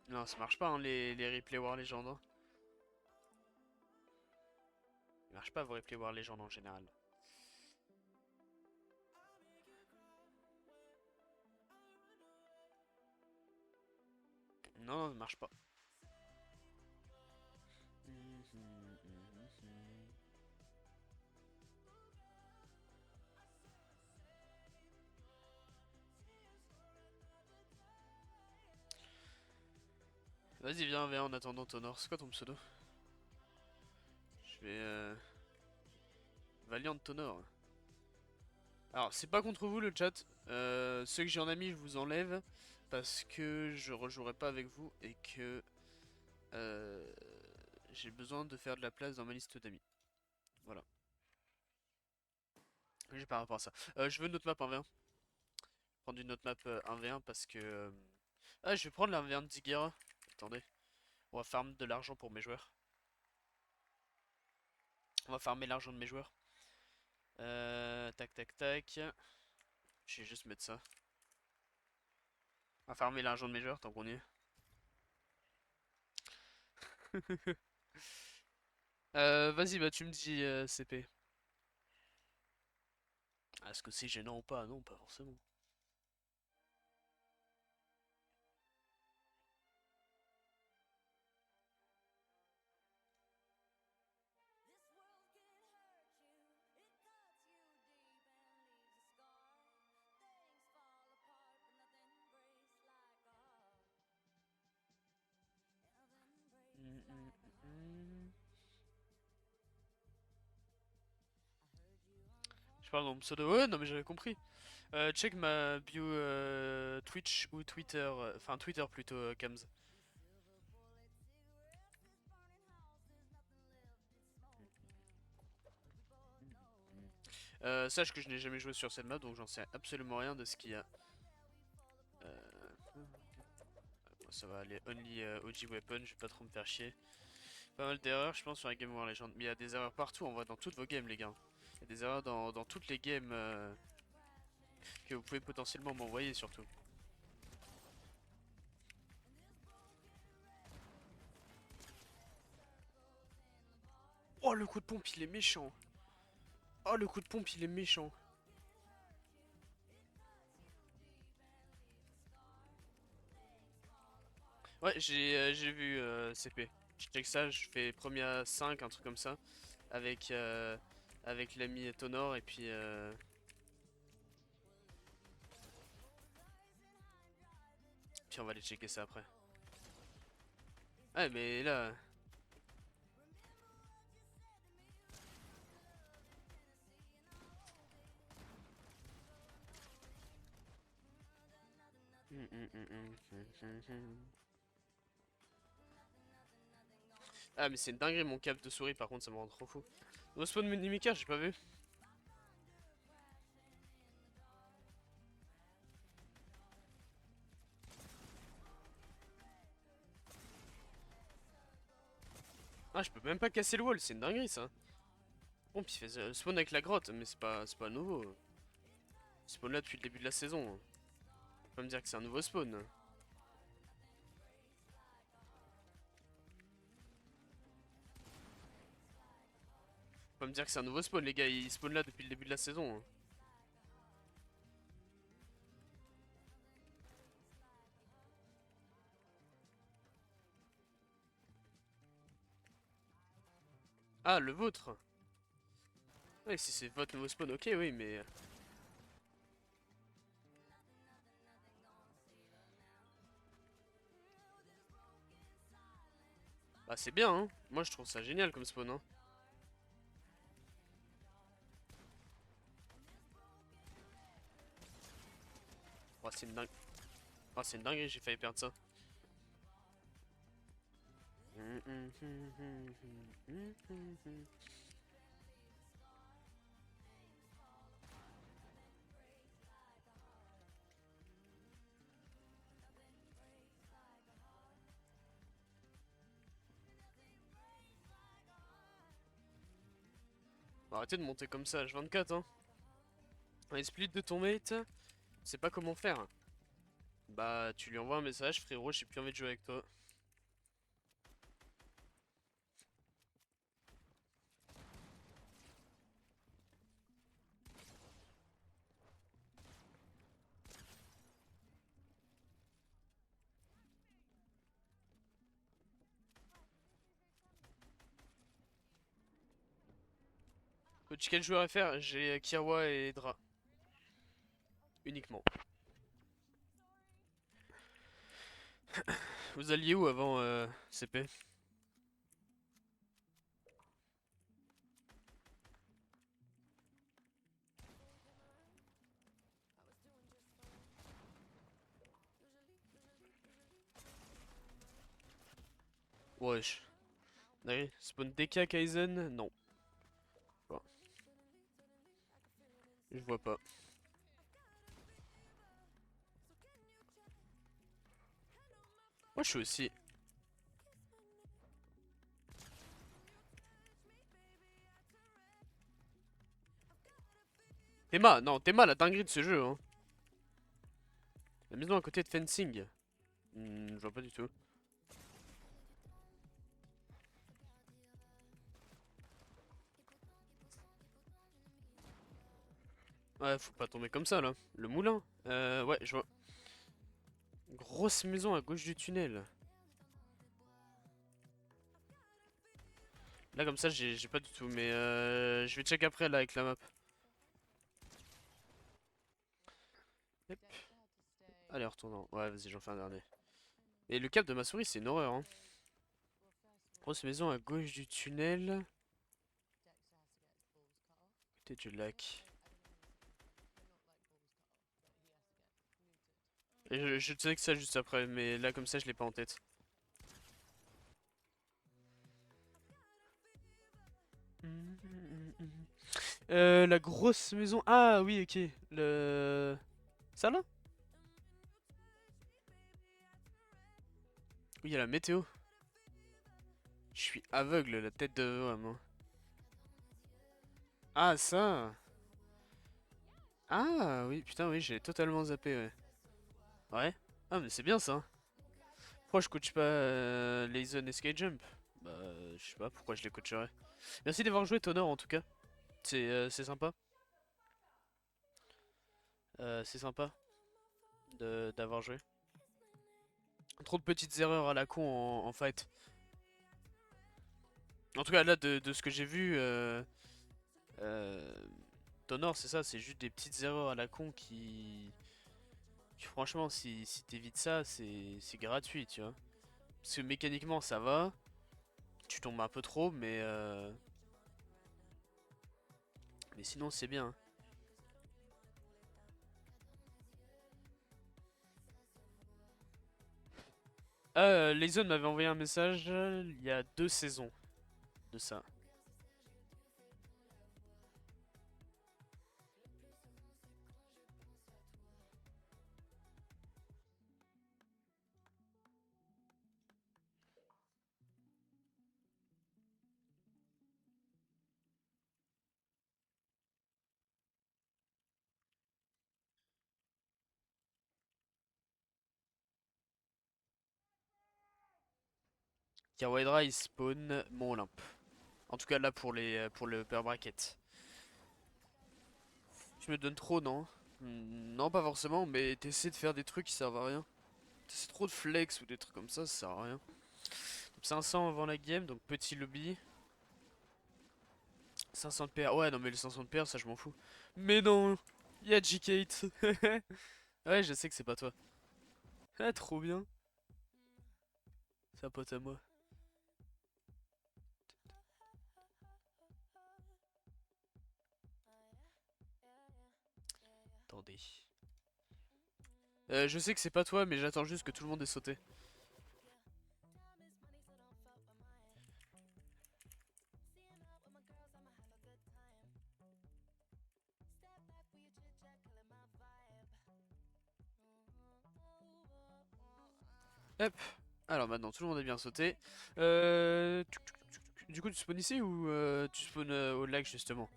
Non, ça marche pas, hein, les replay War Legend. Hein. Ça marche pas vos replay War Legend en général. Non, non, ça marche pas. Vas-y, viens en attendant Tonor. C'est quoi ton pseudo? Je vais. Valiant Tonor. Alors, c'est pas contre vous le chat. Ceux que j'ai en ami, je vous enlève. Parce que je rejouerai pas avec vous et que. Euh, j'ai besoin de faire de la place dans ma liste d'amis. Voilà. J'ai par rapport à ça. Je veux une autre map 1v1. Prendre une autre map 1v1 parce que. Ah, je vais prendre la 1v1 de Zigguera. Attendez. On va farm de l'argent pour mes joueurs. On va farmer l'argent de mes joueurs. Tac tac tac. Je vais juste mettre ça. On va farmer l'argent de mes joueurs tant qu'on y est. Vas-y, bah tu me dis CP. Est-ce que c'est gênant ou pas? Non, pas forcément. Je parle dans mon pseudo. Ouais, non, mais j'avais compris. Check ma bio Twitch ou Twitter. Enfin, Twitter plutôt, Kams. Sache que je n'ai jamais joué sur cette map, donc j'en sais absolument rien de ce qu'il y a. Ça va aller only OG weapon, je vais pas trop me faire chier. Pas mal d'erreurs, je pense, sur la Game War Legend. Mais il y a des erreurs partout, on voit dans toutes vos games, les gars. Il y a des erreurs dans toutes les games que vous pouvez potentiellement m'envoyer, surtout. Oh, le coup de pompe, il est méchant. Oh, le coup de pompe, il est méchant. Ouais, j'ai vu CP. Je check ça, je fais premier à 5, un truc comme ça. Avec, avec l'ami Tonor et puis... Puis on va aller checker ça après. Ouais, mais là... Ah mais c'est une dinguerie mon cap de souris par contre ça me rend trop fou. Au spawn Mimikar j'ai pas vu. Ah je peux même pas casser le wall, c'est une dinguerie ça. Bon puis il fait spawn avec la grotte mais c'est pas nouveau. Spawn là depuis le début de la saison. Faut pas me dire que c'est un nouveau spawn. Faut pas me dire que c'est un nouveau spawn les gars, ils spawn là depuis le début de la saison. Ah le vôtre. Ouais si c'est votre nouveau spawn ok oui mais... Bah c'est bien hein, moi je trouve ça génial comme spawn hein. Oh c'est une dingue... Oh c'est une dinguerie, j'ai failli perdre ça. Arrêtez de monter comme ça, H24 hein. Un split de ton mate, c'est pas comment faire. Bah tu lui envoies un message, frérot, j'ai plus envie de jouer avec toi. Coach, quel joueur FR? J'ai Kirwa et Dra. Uniquement. Vous alliez où avant CP? Wesh. Allez, spawn DK Kaizen? Non. Bon, je vois pas. Moi je suis aussi. Théma, non, Théma la dinguerie de ce jeu hein. La maison à côté de fencing. Je vois pas du tout. Ouais, faut pas tomber comme ça là. Le moulin. Ouais, je vois. Grosse maison à gauche du tunnel. Là comme ça j'ai pas du tout mais je vais check après là avec la map. Yep. Allez retournons. Ouais vas-y j'en fais un dernier. Et le cap de ma souris c'est une horreur hein. Grosse maison à gauche du tunnel. Côté du lac. Et je sais que ça juste après mais là comme ça je l'ai pas en tête. La grosse maison. Ah oui ok. Le... Ça là? Oui il y a la météo. Je suis aveugle la tête de... Ouais, moi. Ah ça. Ah oui putain oui j'ai totalement zappé ouais. Ouais. Ah mais c'est bien ça. Pourquoi je coach pas Layson et Sky Jump? Bah je sais pas pourquoi je les coacherais. Merci d'avoir joué Tonor en tout cas. C'est sympa. C'est sympa d'avoir joué. Trop de petites erreurs à la con en fight. En tout cas là de ce que j'ai vu euh, Tonor c'est ça, c'est juste des petites erreurs à la con qui franchement si t'évites ça c'est gratuit tu vois. Parce que mécaniquement ça va, tu tombes un peu trop mais sinon c'est bien. Layzone m'avait envoyé un message il y a 2 saisons de ça. Kawaii il spawn Mont Olympe. En tout cas là pour le upper bracket. Tu me donnes trop, non? Non, pas forcément, mais t'essaies de faire des trucs qui servent à rien. T'essaies trop de flex ou des trucs comme ça sert à rien. 500 avant la game, donc petit lobby. 500 de PR. Ouais, non, mais les 500 de PR, ça je m'en fous. Mais non, y'a G-Kate. Ouais, je sais que c'est pas toi. Ah, trop bien. C'est un pote à moi. Attendez. Je sais que c'est pas toi, mais j'attends juste que tout le monde ait sauté. Hop. Alors maintenant, tout le monde est bien sauté. Du coup, tu spawns ici ou tu spawns au lac justement?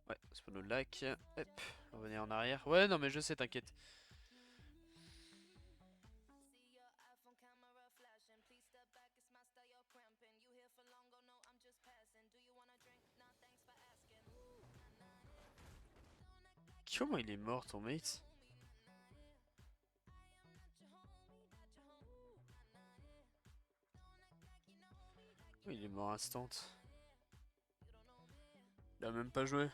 Ouais, spawn au lac. Hop. Revenir en arrière. Ouais, non, mais je sais, t'inquiète. Comment il est mort, ton mate? Oh, il est mort instant. Il a même pas joué.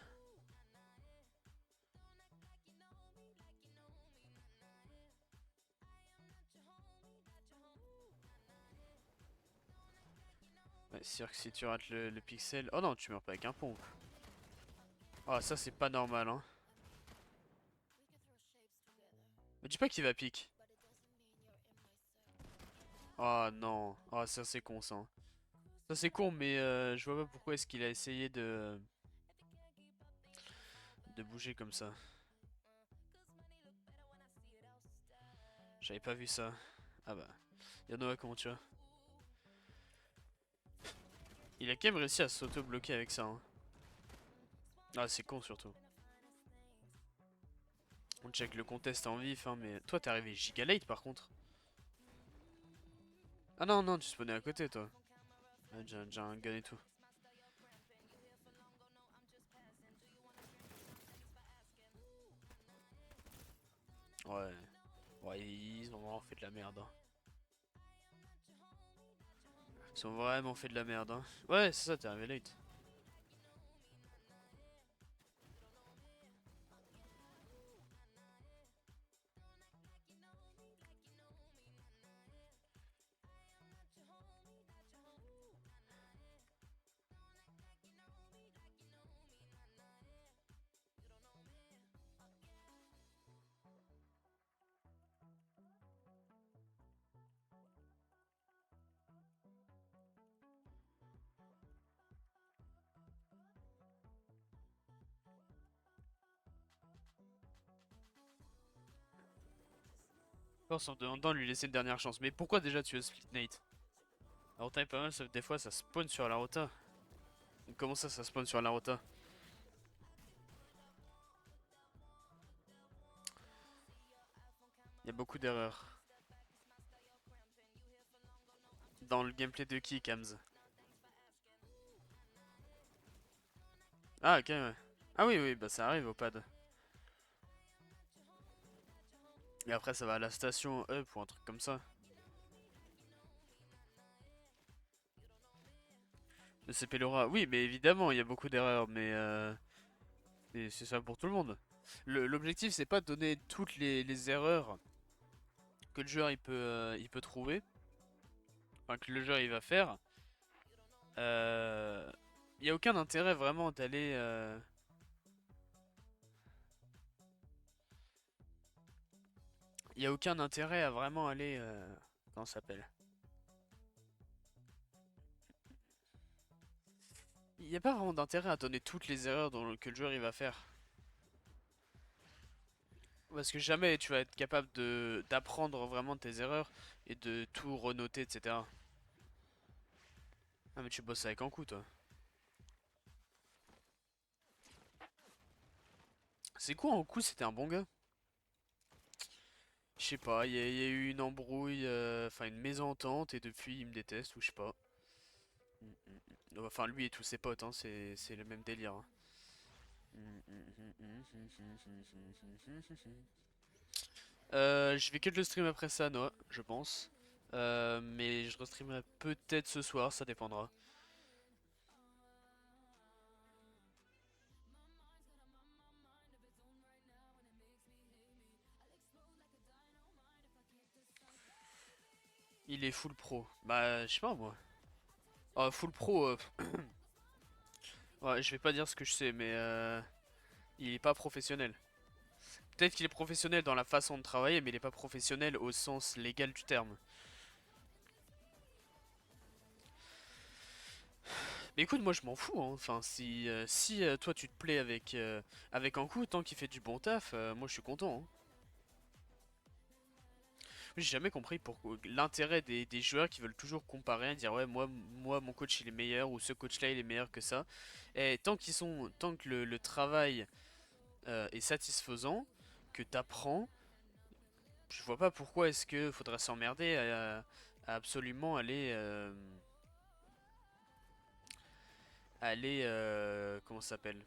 Ouais, c'est sûr que si tu rates le pixel... Oh non, tu meurs pas avec un pompe. Oh, ça c'est pas normal, hein. Me dis pas qu'il va pique. Oh non. Oh, ça c'est con, ça, hein. Ça c'est con, mais je vois pas pourquoi est-ce qu'il a essayé de bouger comme ça. J'avais pas vu ça. Ah bah. Yanoa, comment tu vas? Il a quand même réussi à s'auto-bloquer avec ça, hein. Ah, c'est con surtout. On check le contest en vif, hein, mais toi t'es arrivé giga late par contre. Ah non, non, tu spawnais à côté toi. Ah, j'ai un gun et tout. Ouais. Ouais, ils ont vraiment fait de la merde, hein. Ils ont vraiment fait de la merde, hein. Ouais, c'est ça, t'es arrivé late. Force en demandant de lui laisser une dernière chance. Mais pourquoi déjà tu as split Nate? La rota est pas mal, sauf que des fois ça spawn sur la rota. Comment ça spawn sur la rota? Il y a beaucoup d'erreurs. Dans le gameplay de qui, Kams? Ah, ok, ouais. Ah oui, oui, bah ça arrive au pad. Et après ça va à la station up ou un truc comme ça. Le CP Laura, oui, mais évidemment, il y a beaucoup d'erreurs, mais c'est ça pour tout le monde. L'objectif, c'est pas de donner toutes les erreurs que le joueur il peut trouver, enfin que le joueur il va faire. Il y a aucun intérêt vraiment d'aller. Il y a aucun intérêt à vraiment aller. comment ça s'appelle? Il n'y a pas vraiment d'intérêt à donner toutes les erreurs que le joueur il va faire. Parce que jamais tu vas être capable de d'apprendre vraiment de tes erreurs et de tout renoter, etc. Ah mais tu bosses avec Ankou toi. C'est quoi Ankou, c'était un bon gars? Je sais pas, il y a eu une embrouille, enfin une mésentente et depuis il me déteste ou je sais pas. Enfin lui et tous ses potes, hein, c'est le même délire, hein. Je vais que le stream après ça, Noah, je pense. Mais je restreamerai peut-être ce soir, ça dépendra. Il est full pro. Bah, je sais pas moi. Full pro, ouais, je vais pas dire ce que je sais, mais il est pas professionnel. Peut-être qu'il est professionnel dans la façon de travailler, mais il est pas professionnel au sens légal du terme. Mais écoute, moi je m'en fous, hein. Enfin, si toi tu te plais avec Ankou, tant qu'il fait du bon taf, moi je suis content, hein. J'ai jamais compris pourquoi l'intérêt des joueurs qui veulent toujours comparer, dire ouais moi mon coach il est meilleur ou ce coach là il est meilleur que ça. Et tant que le travail est satisfaisant, que t'apprends, je vois pas pourquoi est-ce que faudrait s'emmerder à absolument aller comment ça s'appelle?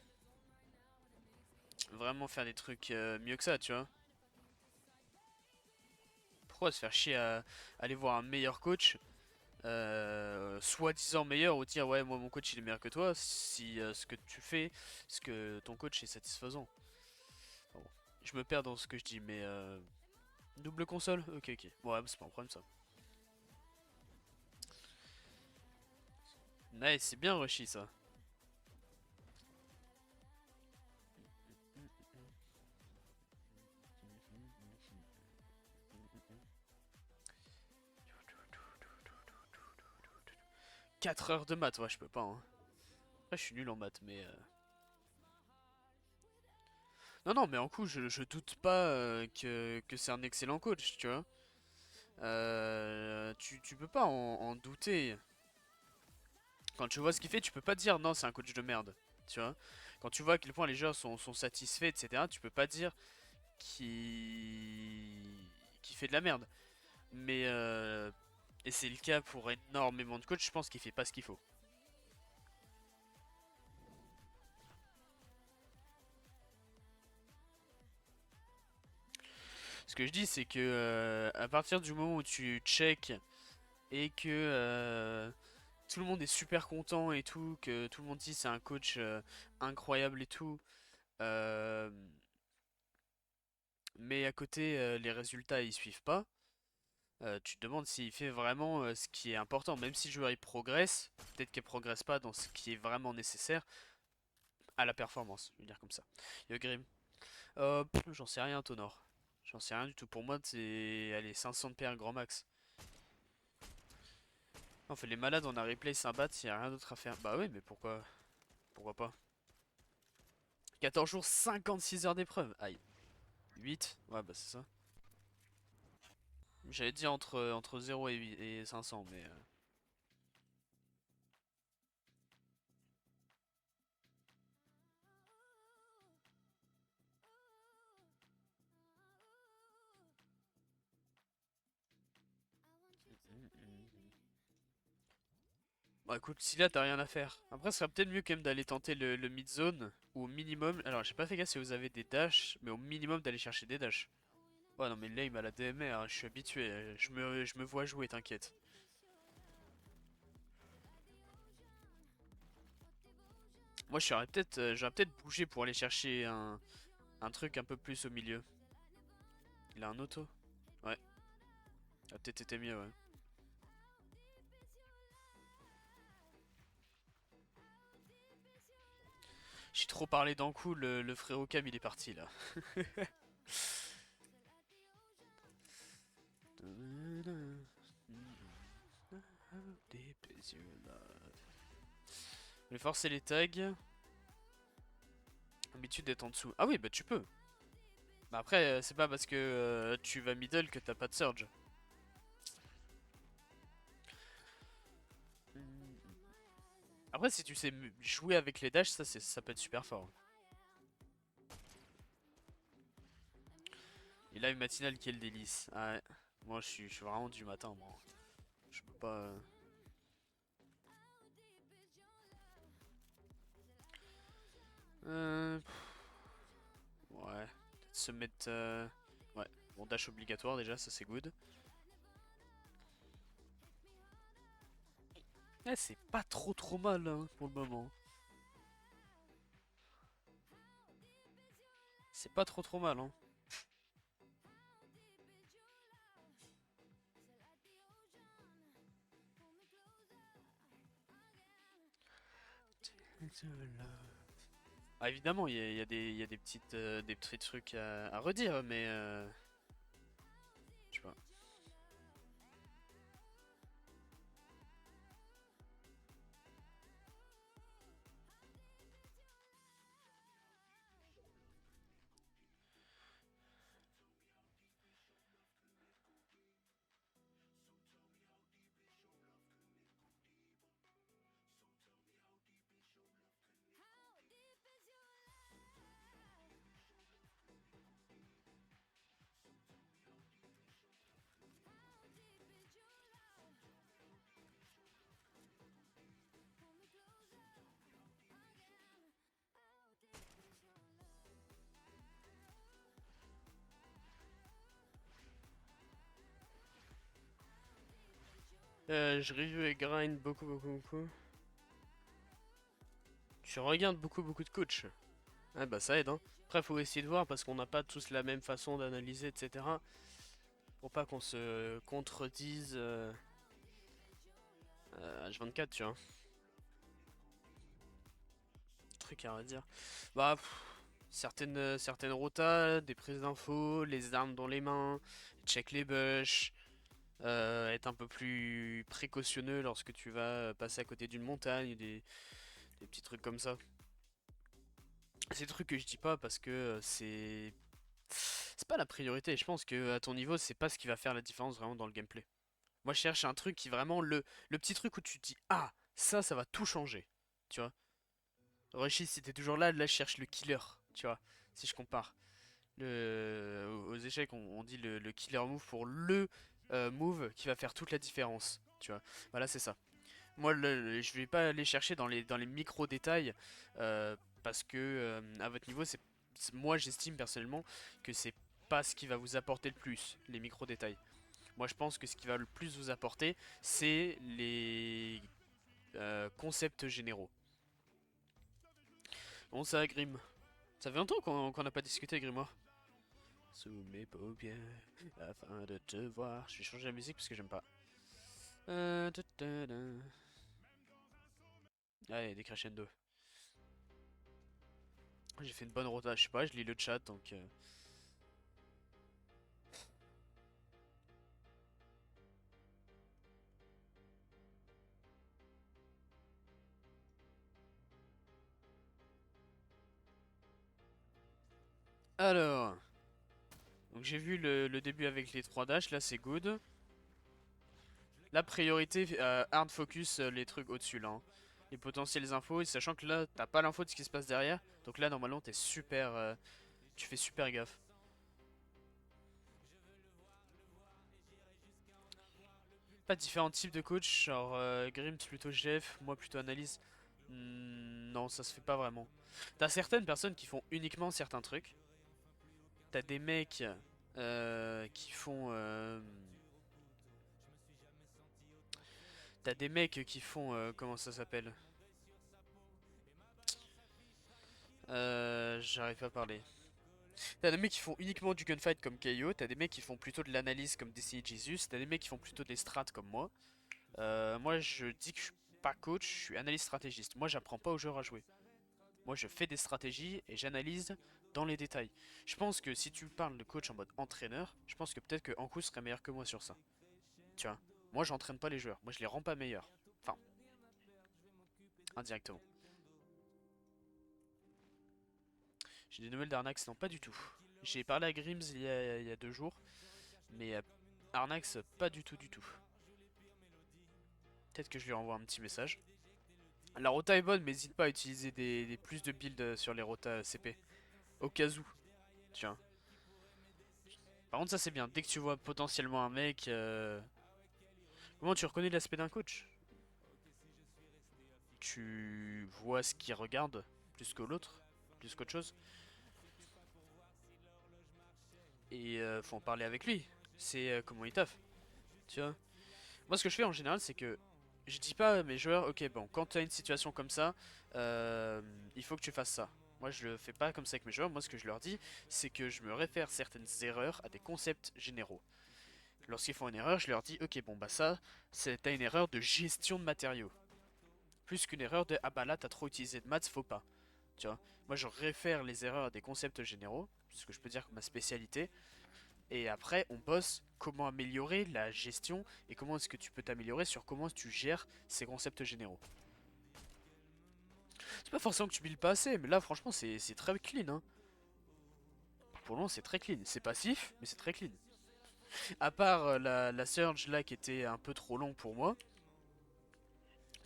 Vraiment faire des trucs mieux que ça, tu vois. Pourquoi se faire chier à aller voir un meilleur coach, soi-disant meilleur, ou dire ouais moi mon coach il est meilleur que toi, si ce que tu fais, ce que ton coach est satisfaisant. Bon, je me perds dans ce que je dis, mais double console, ok ok. Bon, ouais, c'est pas un problème ça. Nice, c'est bien Rushy ça. Quatre heures de maths, ouais je peux pas, hein. Après je suis nul en maths, mais non, non, mais en coup, je doute pas que c'est un excellent coach, tu vois. Tu peux pas en douter. Quand tu vois ce qu'il fait, tu peux pas dire non, c'est un coach de merde, tu vois. Quand tu vois à quel point les joueurs sont satisfaits, etc., tu peux pas dire qu'il fait de la merde. Mais, et c'est le cas pour énormément de coachs, je pense qu'il fait pas ce qu'il faut. Ce que je dis, c'est que à partir du moment où tu check et que tout le monde est super content et tout, que tout le monde dit c'est un coach incroyable et tout, euh, mais à côté les résultats ils suivent pas, tu te demandes s'il fait vraiment ce qui est important, même si le joueur il progresse, peut-être qu'il progresse pas dans ce qui est vraiment nécessaire à la performance, je veux dire comme ça. Yo Grim, j'en sais rien Tonor, j'en sais rien du tout, pour moi c'est allez 500 de PR grand max. On fait les malades, on a replay Saint-Bat, s'il y a rien d'autre à faire. Bah oui, mais pourquoi pas? 14 jours, 56 heures d'épreuve. Aïe. 8. Ouais, bah c'est ça. J'avais dit entre 0 et, 8 et 500, mais... Bon écoute, si là t'as rien à faire. Après, ce serait peut-être mieux quand même d'aller tenter le mid-zone. Ou au minimum... Alors, j'ai pas fait gaffe si vous avez des dashs, mais au minimum d'aller chercher des dashs. Ouais, non mais là, il m'a la DMR, hein, je suis habitué. Je me vois jouer, t'inquiète. Moi, j'aurais peut-être bougé pour aller chercher un truc un peu plus au milieu. Il a un auto? Ouais. Ça a peut-être été mieux, ouais. J'ai trop parlé d'un coup, le frérot Cam il est parti là. is your love. Je vais forcer les tags. Habitude d'être en dessous. Ah oui, bah tu peux. Bah après, c'est pas parce que tu vas middle que t'as pas de surge. Après, si tu sais jouer avec les dashs, ça peut être super fort. Et là, une matinale, quel délice. Ah ouais. Moi, je suis vraiment du matin, moi. Je peux pas. Ouais. Peut-être se mettre. Ouais. Bon, dash obligatoire déjà, ça c'est good. Eh, c'est pas trop mal hein, pour le moment. C'est pas trop mal hein. Ah, évidemment, il y a des petits trucs à redire, mais tu vois. Je review et grind beaucoup. Tu regardes beaucoup de coach. Ah bah ça aide hein. Après faut essayer de voir parce qu'on n'a pas tous la même façon d'analyser etc. Pour pas qu'on se contredise H24 tu vois. Truc à redire. Bah certaines rotas, des prises d'infos, les armes dans les mains, check les bush, être un peu plus précautionneux lorsque tu vas passer à côté d'une montagne, des petits trucs comme ça. C'est des trucs que je dis pas parce que c'est pas la priorité. Je pense que à ton niveau, c'est pas ce qui va faire la différence vraiment dans le gameplay. Moi, je cherche un truc qui vraiment le petit truc où tu te dis ah ça va tout changer. Tu vois. Roshi, si t'es toujours là, je cherche le killer. Tu vois. Si je compare aux échecs, on dit le killer move pour le move qui va faire toute la différence. Tu vois. Voilà, c'est ça. Moi, je vais pas aller chercher dans les micro détails parce que à votre niveau, moi j'estime personnellement que c'est pas ce qui va vous apporter le plus, les micro détails. Moi, je pense que ce qui va le plus vous apporter, c'est les concepts généraux. Bon, ça, Grim. Ça fait longtemps qu'on n'a pas discuté, Grimoire. Sous mes paupières, afin de te voir. Je vais changer la musique parce que j'aime pas. Allez, des crescendo. J'ai fait une bonne rota, je sais pas, je lis le chat donc. Alors, donc j'ai vu le début avec les 3 dash, là c'est good. La priorité, hard focus les trucs au-dessus là. Hein. Les potentielles infos, et sachant que là t'as pas l'info de ce qui se passe derrière. Donc là normalement t'es super. Tu fais super gaffe. Pas différents types de coach, genre Grims plutôt Jeff, moi plutôt analyse. Non, ça se fait pas vraiment. T'as certaines personnes qui font uniquement certains trucs. T'as des mecs qui font. T'as des mecs qui font. Comment ça s'appelle? J'arrive pas à parler. T'as des mecs qui font uniquement du gunfight comme KO, t'as des mecs qui font plutôt de l'analyse comme Destiny Jesus, t'as des mecs qui font plutôt des strats comme moi. Moi je dis que je suis pas coach, je suis analyste stratégiste. Moi j'apprends pas aux joueurs à jouer. Moi je fais des stratégies et j'analyse dans les détails. Je pense que si tu parles de coach en mode entraîneur, je pense que peut-être que Ankou serait meilleur que moi sur ça. Tu vois. Moi j'entraîne pas les joueurs, moi je les rends pas meilleurs. Enfin, indirectement. J'ai des nouvelles d'Arnax? Non, pas du tout. J'ai parlé à Grims il y a 2 jours, mais Arnax, pas du tout, du tout. Peut-être que je lui envoie un petit message. La rota est bonne, mais n'hésite pas à utiliser plus de builds sur les rotas CP. Au cas où, tiens. Par contre, ça c'est bien. Dès que tu vois potentiellement un mec. Comment tu reconnais l'aspect d'un coach? Tu vois ce qu'il regarde plus que l'autre, plus qu'autre chose. Et faut en parler avec lui. C'est comment il taffe. Tu vois. Moi, ce que je fais en général, c'est que je dis pas à mes joueurs, ok, bon, quand tu as une situation comme ça, il faut que tu fasses ça. Moi, je le fais pas comme ça avec mes joueurs. Moi, ce que je leur dis, c'est que je me réfère certaines erreurs à des concepts généraux. Lorsqu'ils font une erreur, je leur dis, ok, bon, bah ça, t'as une erreur de gestion de matériaux. Plus qu'une erreur de, ah bah là, t'as trop utilisé de maths, faut pas. Tu vois. Moi, je réfère les erreurs à des concepts généraux, ce que je peux dire comme ma spécialité. Et après, on bosse comment améliorer la gestion et comment est-ce que tu peux t'améliorer sur comment tu gères ces concepts généraux. C'est pas forcément que tu builds pas assez, mais là, franchement, c'est très clean. Hein. Pour le moment, c'est très clean. C'est passif, mais c'est très clean. À part la surge là qui était un peu trop long pour moi,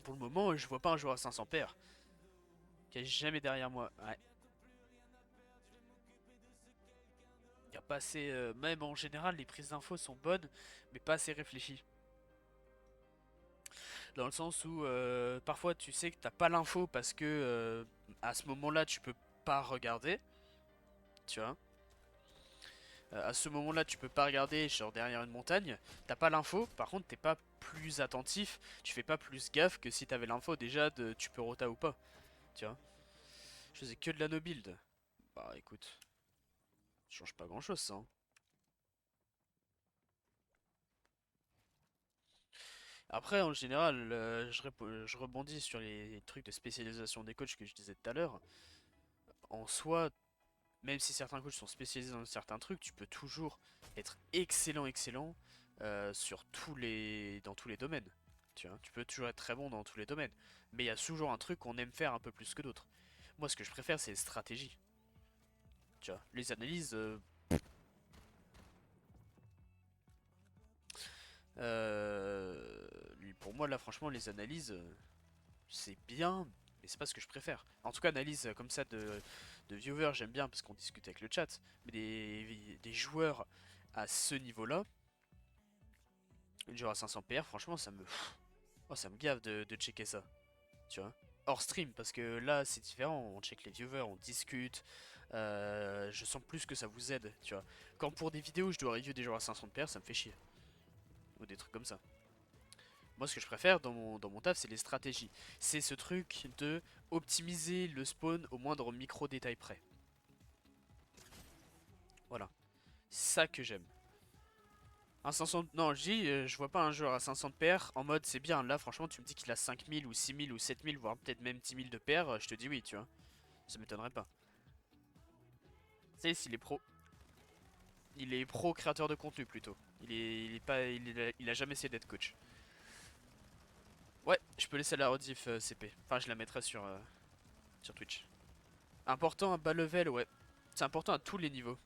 pour le moment, je vois pas un joueur à 500 paires qui est jamais derrière moi. Ouais. Y a pas assez. Même en général, les prises d'infos sont bonnes, mais pas assez réfléchies. Dans le sens où parfois tu sais que t'as pas l'info parce que à ce moment-là tu peux pas regarder, tu vois. À ce moment-là tu peux pas regarder genre derrière une montagne, t'as pas l'info, par contre t'es pas plus attentif, tu fais pas plus gaffe que si t'avais l'info déjà de tu peux rota ou pas, tu vois. Je faisais que de la no build. Bah écoute, ça change pas grand-chose ça. Hein. Après en général, je rebondis sur les trucs de spécialisation des coachs que je disais tout à l'heure. En soi, même si certains coachs sont spécialisés dans certains trucs, tu peux toujours être excellent, excellent dans tous les domaines. Tu vois, tu peux toujours être très bon dans tous les domaines. Mais il y a toujours un truc qu'on aime faire un peu plus que d'autres. Moi, ce que je préfère, c'est les stratégies. Tu vois, les analyses. Pour moi, là, franchement, les analyses, c'est bien, mais c'est pas ce que je préfère. En tout cas, analyse comme ça de viewers, j'aime bien parce qu'on discute avec le chat. Mais des joueurs à ce niveau-là, genre à 500 PR, franchement, oh, ça me gave de checker ça. Tu vois. Hors stream, parce que là, c'est différent. On check les viewers, on discute. Je sens plus que ça vous aide, tu vois. Quand pour des vidéos, je dois review des joueurs à 500 PR, ça me fait chier. Ou des trucs comme ça. Moi, ce que je préfère dans mon taf, c'est les stratégies. C'est ce truc de optimiser le spawn au moindre micro détail près. Voilà. Ça que j'aime. Un 500... Non, je dis, je vois pas un joueur à 500 de PR en mode c'est bien. Là, franchement, tu me dis qu'il a 5000 ou 6000 ou 7000, voire peut-être même 10 000 de PR, je te dis oui, tu vois. Ça m'étonnerait pas. Tu sais, s'il est pro. Il est pro créateur de contenu plutôt. Il est pas, il a jamais essayé d'être coach. Ouais, je peux laisser la rediff CP. Enfin, je la mettrai sur Twitch. Important à bas level, ouais. C'est important à tous les niveaux.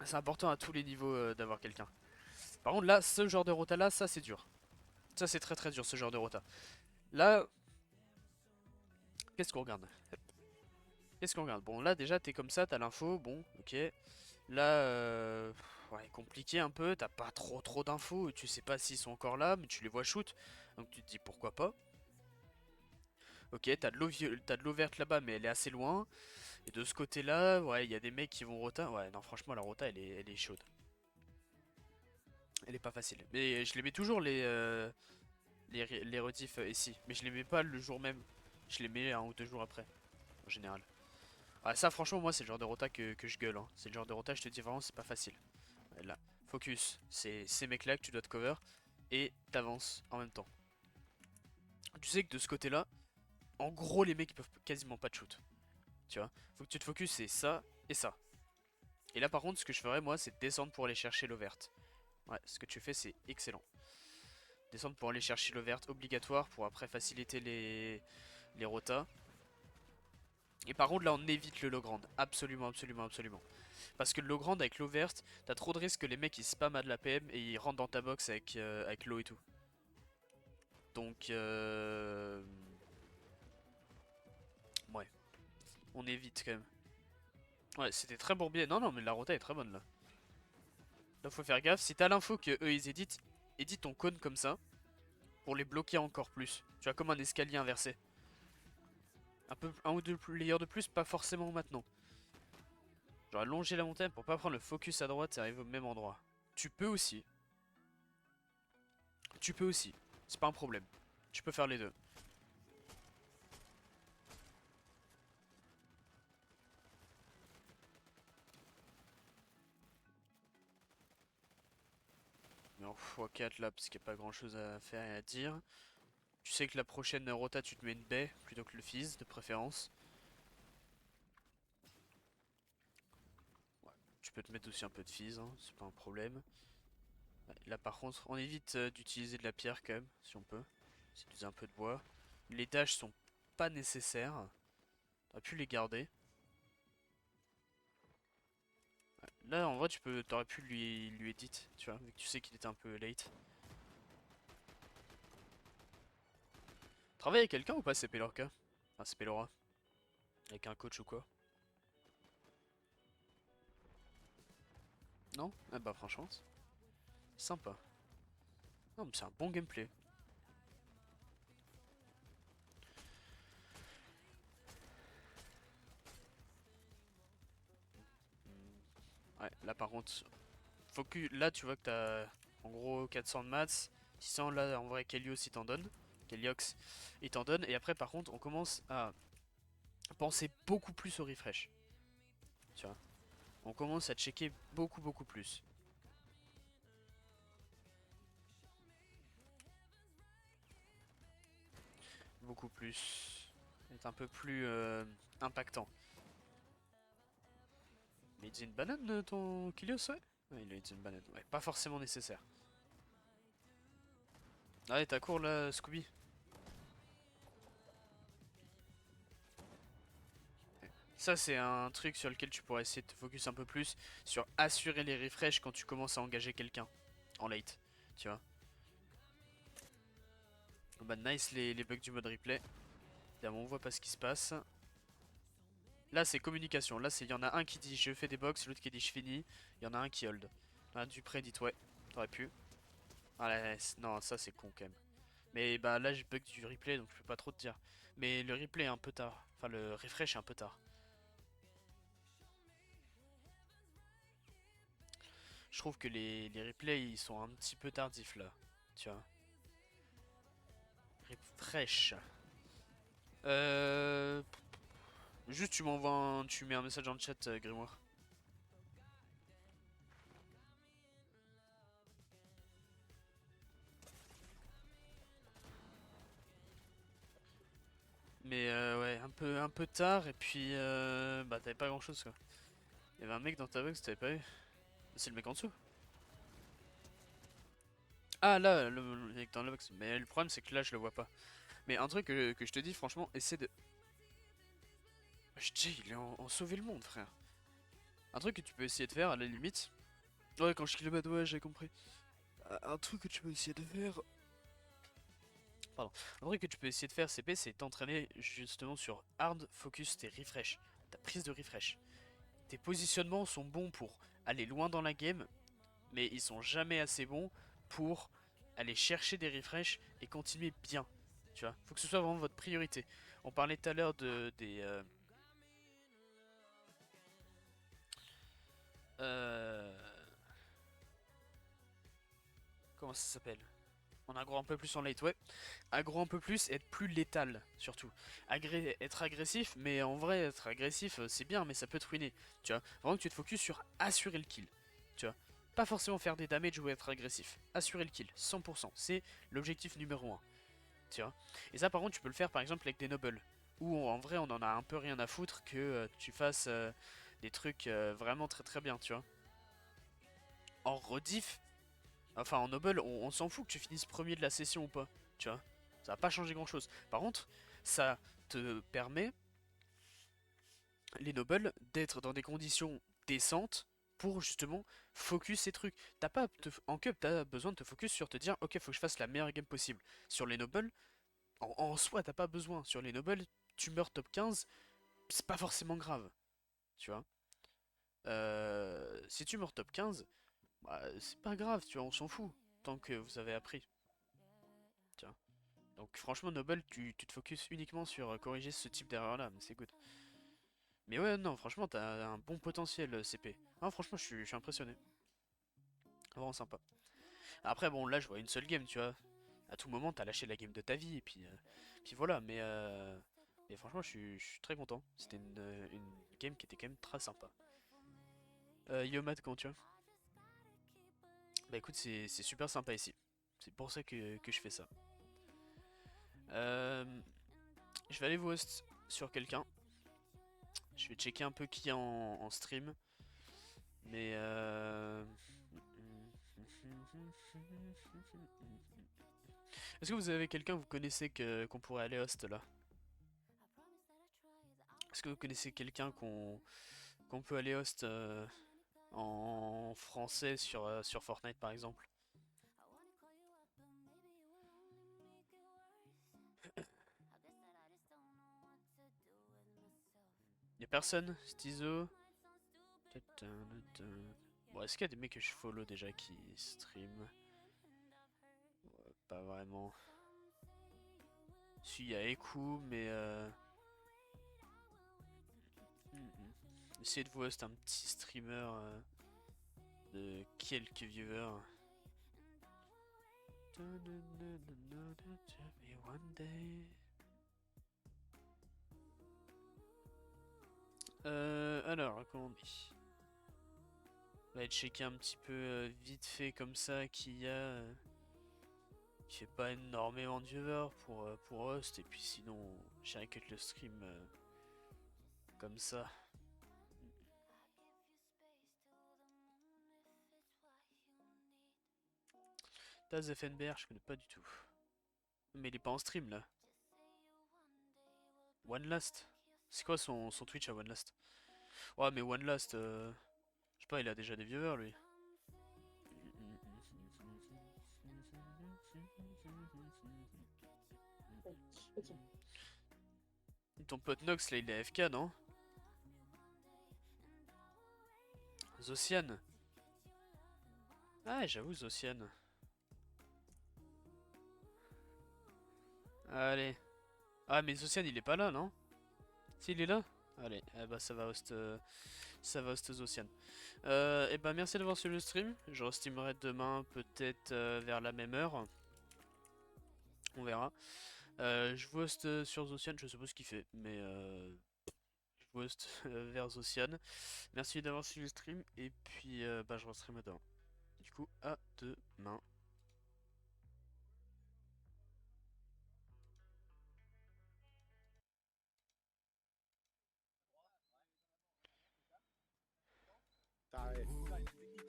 C'est important à tous les niveaux d'avoir quelqu'un. Par contre, là, ce genre de rota là, ça c'est dur. Ça c'est très très dur ce genre de rota. Là, qu'est-ce qu'on regarde? Qu'est-ce qu'on regarde? Bon, là déjà t'es comme ça, t'as l'info, bon, ok. Là, ouais, compliqué un peu, t'as pas trop d'infos, tu sais pas s'ils sont encore là, mais tu les vois shoot, donc tu te dis pourquoi pas. Ok, t'as de l'eau verte là-bas, mais elle est assez loin. Et de ce côté-là, ouais, il y a des mecs qui vont rota. Ouais, non, franchement, la rota, elle est chaude. Elle est pas facile. Mais je les mets toujours les rediffs ici. Mais je les mets pas le jour même. Je les mets 1 ou 2 jours après, en général. Ah, ça, franchement, moi, c'est le genre de rota que je gueule. Hein. C'est le genre de rota, je te dis vraiment, c'est pas facile. Ouais, là, focus. C'est ces mecs-là que tu dois te cover. Et t'avances en même temps. Tu sais que de ce côté-là, en gros, les mecs, ils peuvent quasiment pas te shoot. Tu vois, faut que tu te focus, c'est ça et ça. Et là, par contre, ce que je ferais, moi, c'est descendre pour aller chercher l'eau verte. Ouais, ce que tu fais, c'est excellent. Descendre pour aller chercher l'eau verte obligatoire pour après faciliter les rotas. Et par contre là on évite le low ground, absolument, absolument, absolument. Parce que le low ground avec l'eau verte, t'as trop de risques que les mecs ils spamment à de la PM et ils rentrent dans ta box avec l'eau et tout. Donc ouais, on évite quand même. Ouais, c'était très bourbier. Non, non, mais la rota est très bonne là. Là, faut faire gaffe. Si t'as l'info que eux ils éditent, édite ton cône comme ça pour les bloquer encore plus. Tu vois, comme un escalier inversé. Un ou deux layers de plus, pas forcément maintenant. Genre allonger la montagne pour pas prendre le focus à droite et arriver au même endroit. Tu peux aussi. Tu peux aussi. C'est pas un problème. Tu peux faire les deux. Mais en x4 là, parce qu'il n'y a pas grand chose à faire et à dire. Tu sais que la prochaine rota, tu te mets une baie plutôt que le fizz, de préférence. Ouais. Tu peux te mettre aussi un peu de fizz, hein, c'est pas un problème. Ouais, là par contre, on évite d'utiliser de la pierre quand même, si on peut. C'est d'utiliser un peu de bois. Les dashs sont pas nécessaires. On aurait pu les garder. Ouais. Là en vrai t'aurais pu lui edit, tu vois, vu que tu sais qu'il était un peu late. Travaille avec quelqu'un ou pas CP Lorca? Enfin CP Laura. Avec un coach ou quoi? Non? Ah bah franchement, c'est sympa. Non mais c'est un bon gameplay. Ouais, là par contre, focus, là tu vois que t'as en gros 400 de maths, 600 là en vrai Kelios il t'en donne, Keliox il t'en donne, et après par contre on commence à penser beaucoup plus au refresh, tu vois. On commence à checker beaucoup plus. Beaucoup plus. Être un peu plus impactant. Mais il dit une banane ton Kelios, ouais? Ouais, il a dit une banane, ouais, pas forcément nécessaire. Ah ouais, t'as court là Scooby. Ça, c'est un truc sur lequel tu pourrais essayer de te focus un peu plus sur assurer les refresh quand tu commences à engager quelqu'un en late, tu vois. Oh bah nice les bugs du mode replay. Évidemment, on voit pas ce qui se passe. Là, c'est communication. Là, c'est il y en a un qui dit je fais des box, l'autre qui dit je finis. Il y en a un qui hold. Là, du près dit ouais, t'aurais pu. Ah là, non, ça c'est con quand même. Mais bah là, j'ai bug du replay donc je peux pas trop te dire. Mais le replay est un peu tard. Enfin, le refresh est un peu tard. Je trouve que les replays ils sont un petit peu tardifs là. Tu vois. Refresh. Euh... Juste tu m'envoies tu mets un message dans le chat Grimoire. Mais ouais, un peu tard et puis bah t'avais pas grand chose quoi. Il y avait un mec dans ta box, t'avais pas vu? C'est le mec en dessous. Ah là, le mec dans la box. Mais le problème c'est que là je le vois pas. Mais un truc que je te dis franchement, essaie de... Je dis, il est en sauver le monde frère. Un truc que tu peux essayer de faire à la limite. Ouais quand je kilomètre, ouais j'ai compris. Un truc que tu peux essayer de faire. Pardon. Un truc que tu peux essayer de faire CP c'est t'entraîner justement sur hard focus tes refresh. Ta prise de refresh. Tes positionnements sont bons pour aller loin dans la game, mais ils sont jamais assez bons pour aller chercher des refresh et continuer bien. Tu vois, faut que ce soit vraiment votre priorité. On parlait tout à l'heure euh, comment ça s'appelle? On aggro un peu plus en late, ouais. Aggro un peu plus et être plus létal, surtout. Être agressif, mais en vrai, être agressif, c'est bien, mais ça peut te ruiner. Tu vois, vraiment que tu te focuses sur assurer le kill. Tu vois, pas forcément faire des damages ou être agressif. Assurer le kill, 100%. C'est l'objectif numéro un. Tu vois. Et ça, par contre, tu peux le faire par exemple avec des nobles. Où en vrai, on en a un peu rien à foutre que tu fasses des trucs vraiment très bien, tu vois. En rediff, Enfin, en Noble, on s'en fout que tu finisses premier de la session ou pas, tu vois. Ça va pas changer grand chose. Par contre, ça te permet, les Nobles, d'être dans des conditions décentes pour justement focus ces trucs. T'as pas en cup, t'as besoin de te focus sur te dire, ok, faut que je fasse la meilleure game possible. Sur les Nobles, en soi, t'as pas besoin. Sur les Nobles, tu meurs top 15, c'est pas forcément grave, tu vois. Si tu meurs top 15, bah, c'est pas grave, tu vois, on s'en fout. Tant que vous avez appris, tu vois. Donc franchement, Noble, tu te focuses uniquement sur corriger ce type d'erreur-là, mais c'est good. Mais ouais, non, franchement, t'as un bon potentiel, CP. Non, franchement, je suis impressionné. Vraiment sympa. Après, bon, là, je vois une seule game, tu vois. À tout moment, t'as lâché la game de ta vie, et puis voilà. Mais franchement, je suis très content. C'était une game qui était quand même très sympa. Yomad, comment tu vas? Bah écoute, c'est super sympa ici. C'est pour ça que je fais ça. Euh, je vais aller vous host sur quelqu'un. Je vais checker un peu qui est en stream. Mais est-ce que vous avez quelqu'un que vous connaissez qu'on pourrait aller host là? Est-ce que vous connaissez quelqu'un qu'on peut aller host en français sur Fortnite par exemple? Y'a personne? Stizo? Bon, est-ce qu'il y a des mecs que je follow déjà qui stream? Pas vraiment. Si, il y a Eku, mais essayez de vous host un petit streamer de quelques viewers. Alors, comment on dit? On va checker un petit peu vite fait comme ça qui fait pas énormément de viewers pour host et puis sinon j'irai cut le stream comme ça. Taz FNBR je connais pas du tout. Mais il est pas en stream là. One Last. C'est quoi son Twitch à One Last? Ouais mais One Last, je sais pas, il a déjà des viewers lui. Ton pote Nox là il est AFK non? Zocian. Ah j'avoue Zocian. Allez. Ah mais Zocian il est pas là non? S'il est là? Allez, eh bah ça va host Zocian. Et bah merci d'avoir suivi le stream. Je resteamerai demain peut-être vers la même heure. On verra. Je vous host sur Zocian, je sais pas ce qu'il fait, mais je vous host vers Zocian. Merci d'avoir suivi le stream et puis bah je restream demain. Du coup, à demain.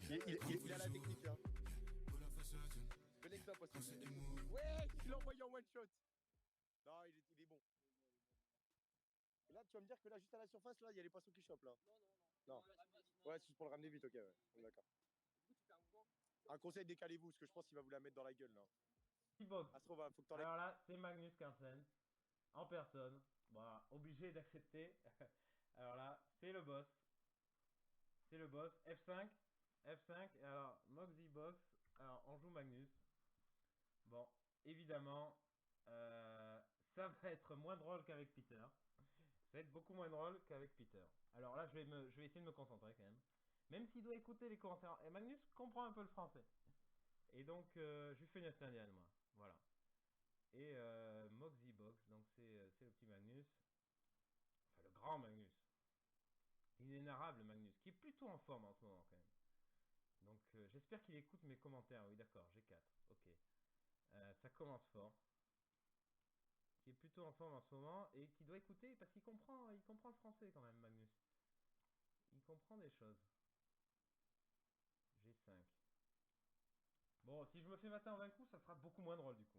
Il a la technique, hein. Connecte-toi, poisson. Ouais, il l'a envoyé en one shot. Non, il est bon. Et là, tu vas me dire que là, juste à la surface, là, il y a les poissons qui chopent, là. Non. Ouais, c'est juste pour le ramener vite, ok, ouais. On est d'accord. Un conseil, décalez-vous, parce que je pense qu'il va vous la mettre dans la gueule, là. T-Box. Astro, faut que t'enlèves. Alors là, c'est Magnus Carlsen, en personne. Voilà, obligé d'accepter. Alors là, c'est le boss. C'est le boss. F5. F5. Alors, Moxie Box. Alors, on joue Magnus. Bon, évidemment, ça va être moins drôle qu'avec Peter. Ça va être beaucoup moins drôle qu'avec Peter. Alors là, je vais essayer de me concentrer quand même. Même s'il doit écouter les commentaires. Et Magnus comprend un peu le français. Et donc, je lui fais une indienne, moi. Voilà. Et Moxie Box, donc c'est le petit Magnus. Enfin, le grand Magnus. L'inénarrable Magnus, qui est plutôt en forme en ce moment quand même. Donc j'espère qu'il écoute mes commentaires. Oui, d'accord, j'ai 4. Ok. Ça commence fort. Qui est plutôt en forme en ce moment et qui doit écouter parce qu'il comprend le français quand même, Magnus. Il comprend des choses. G5. Bon, Bon, si je me fais mater en 20 coups, ça sera beaucoup moins drôle du coup.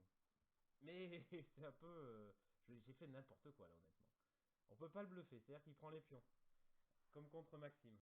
Mais c'est un peu... j'ai fait n'importe quoi là, honnêtement. On peut pas le bluffer, c'est-à-dire qu'il prend les pions. Comme contre Maxime.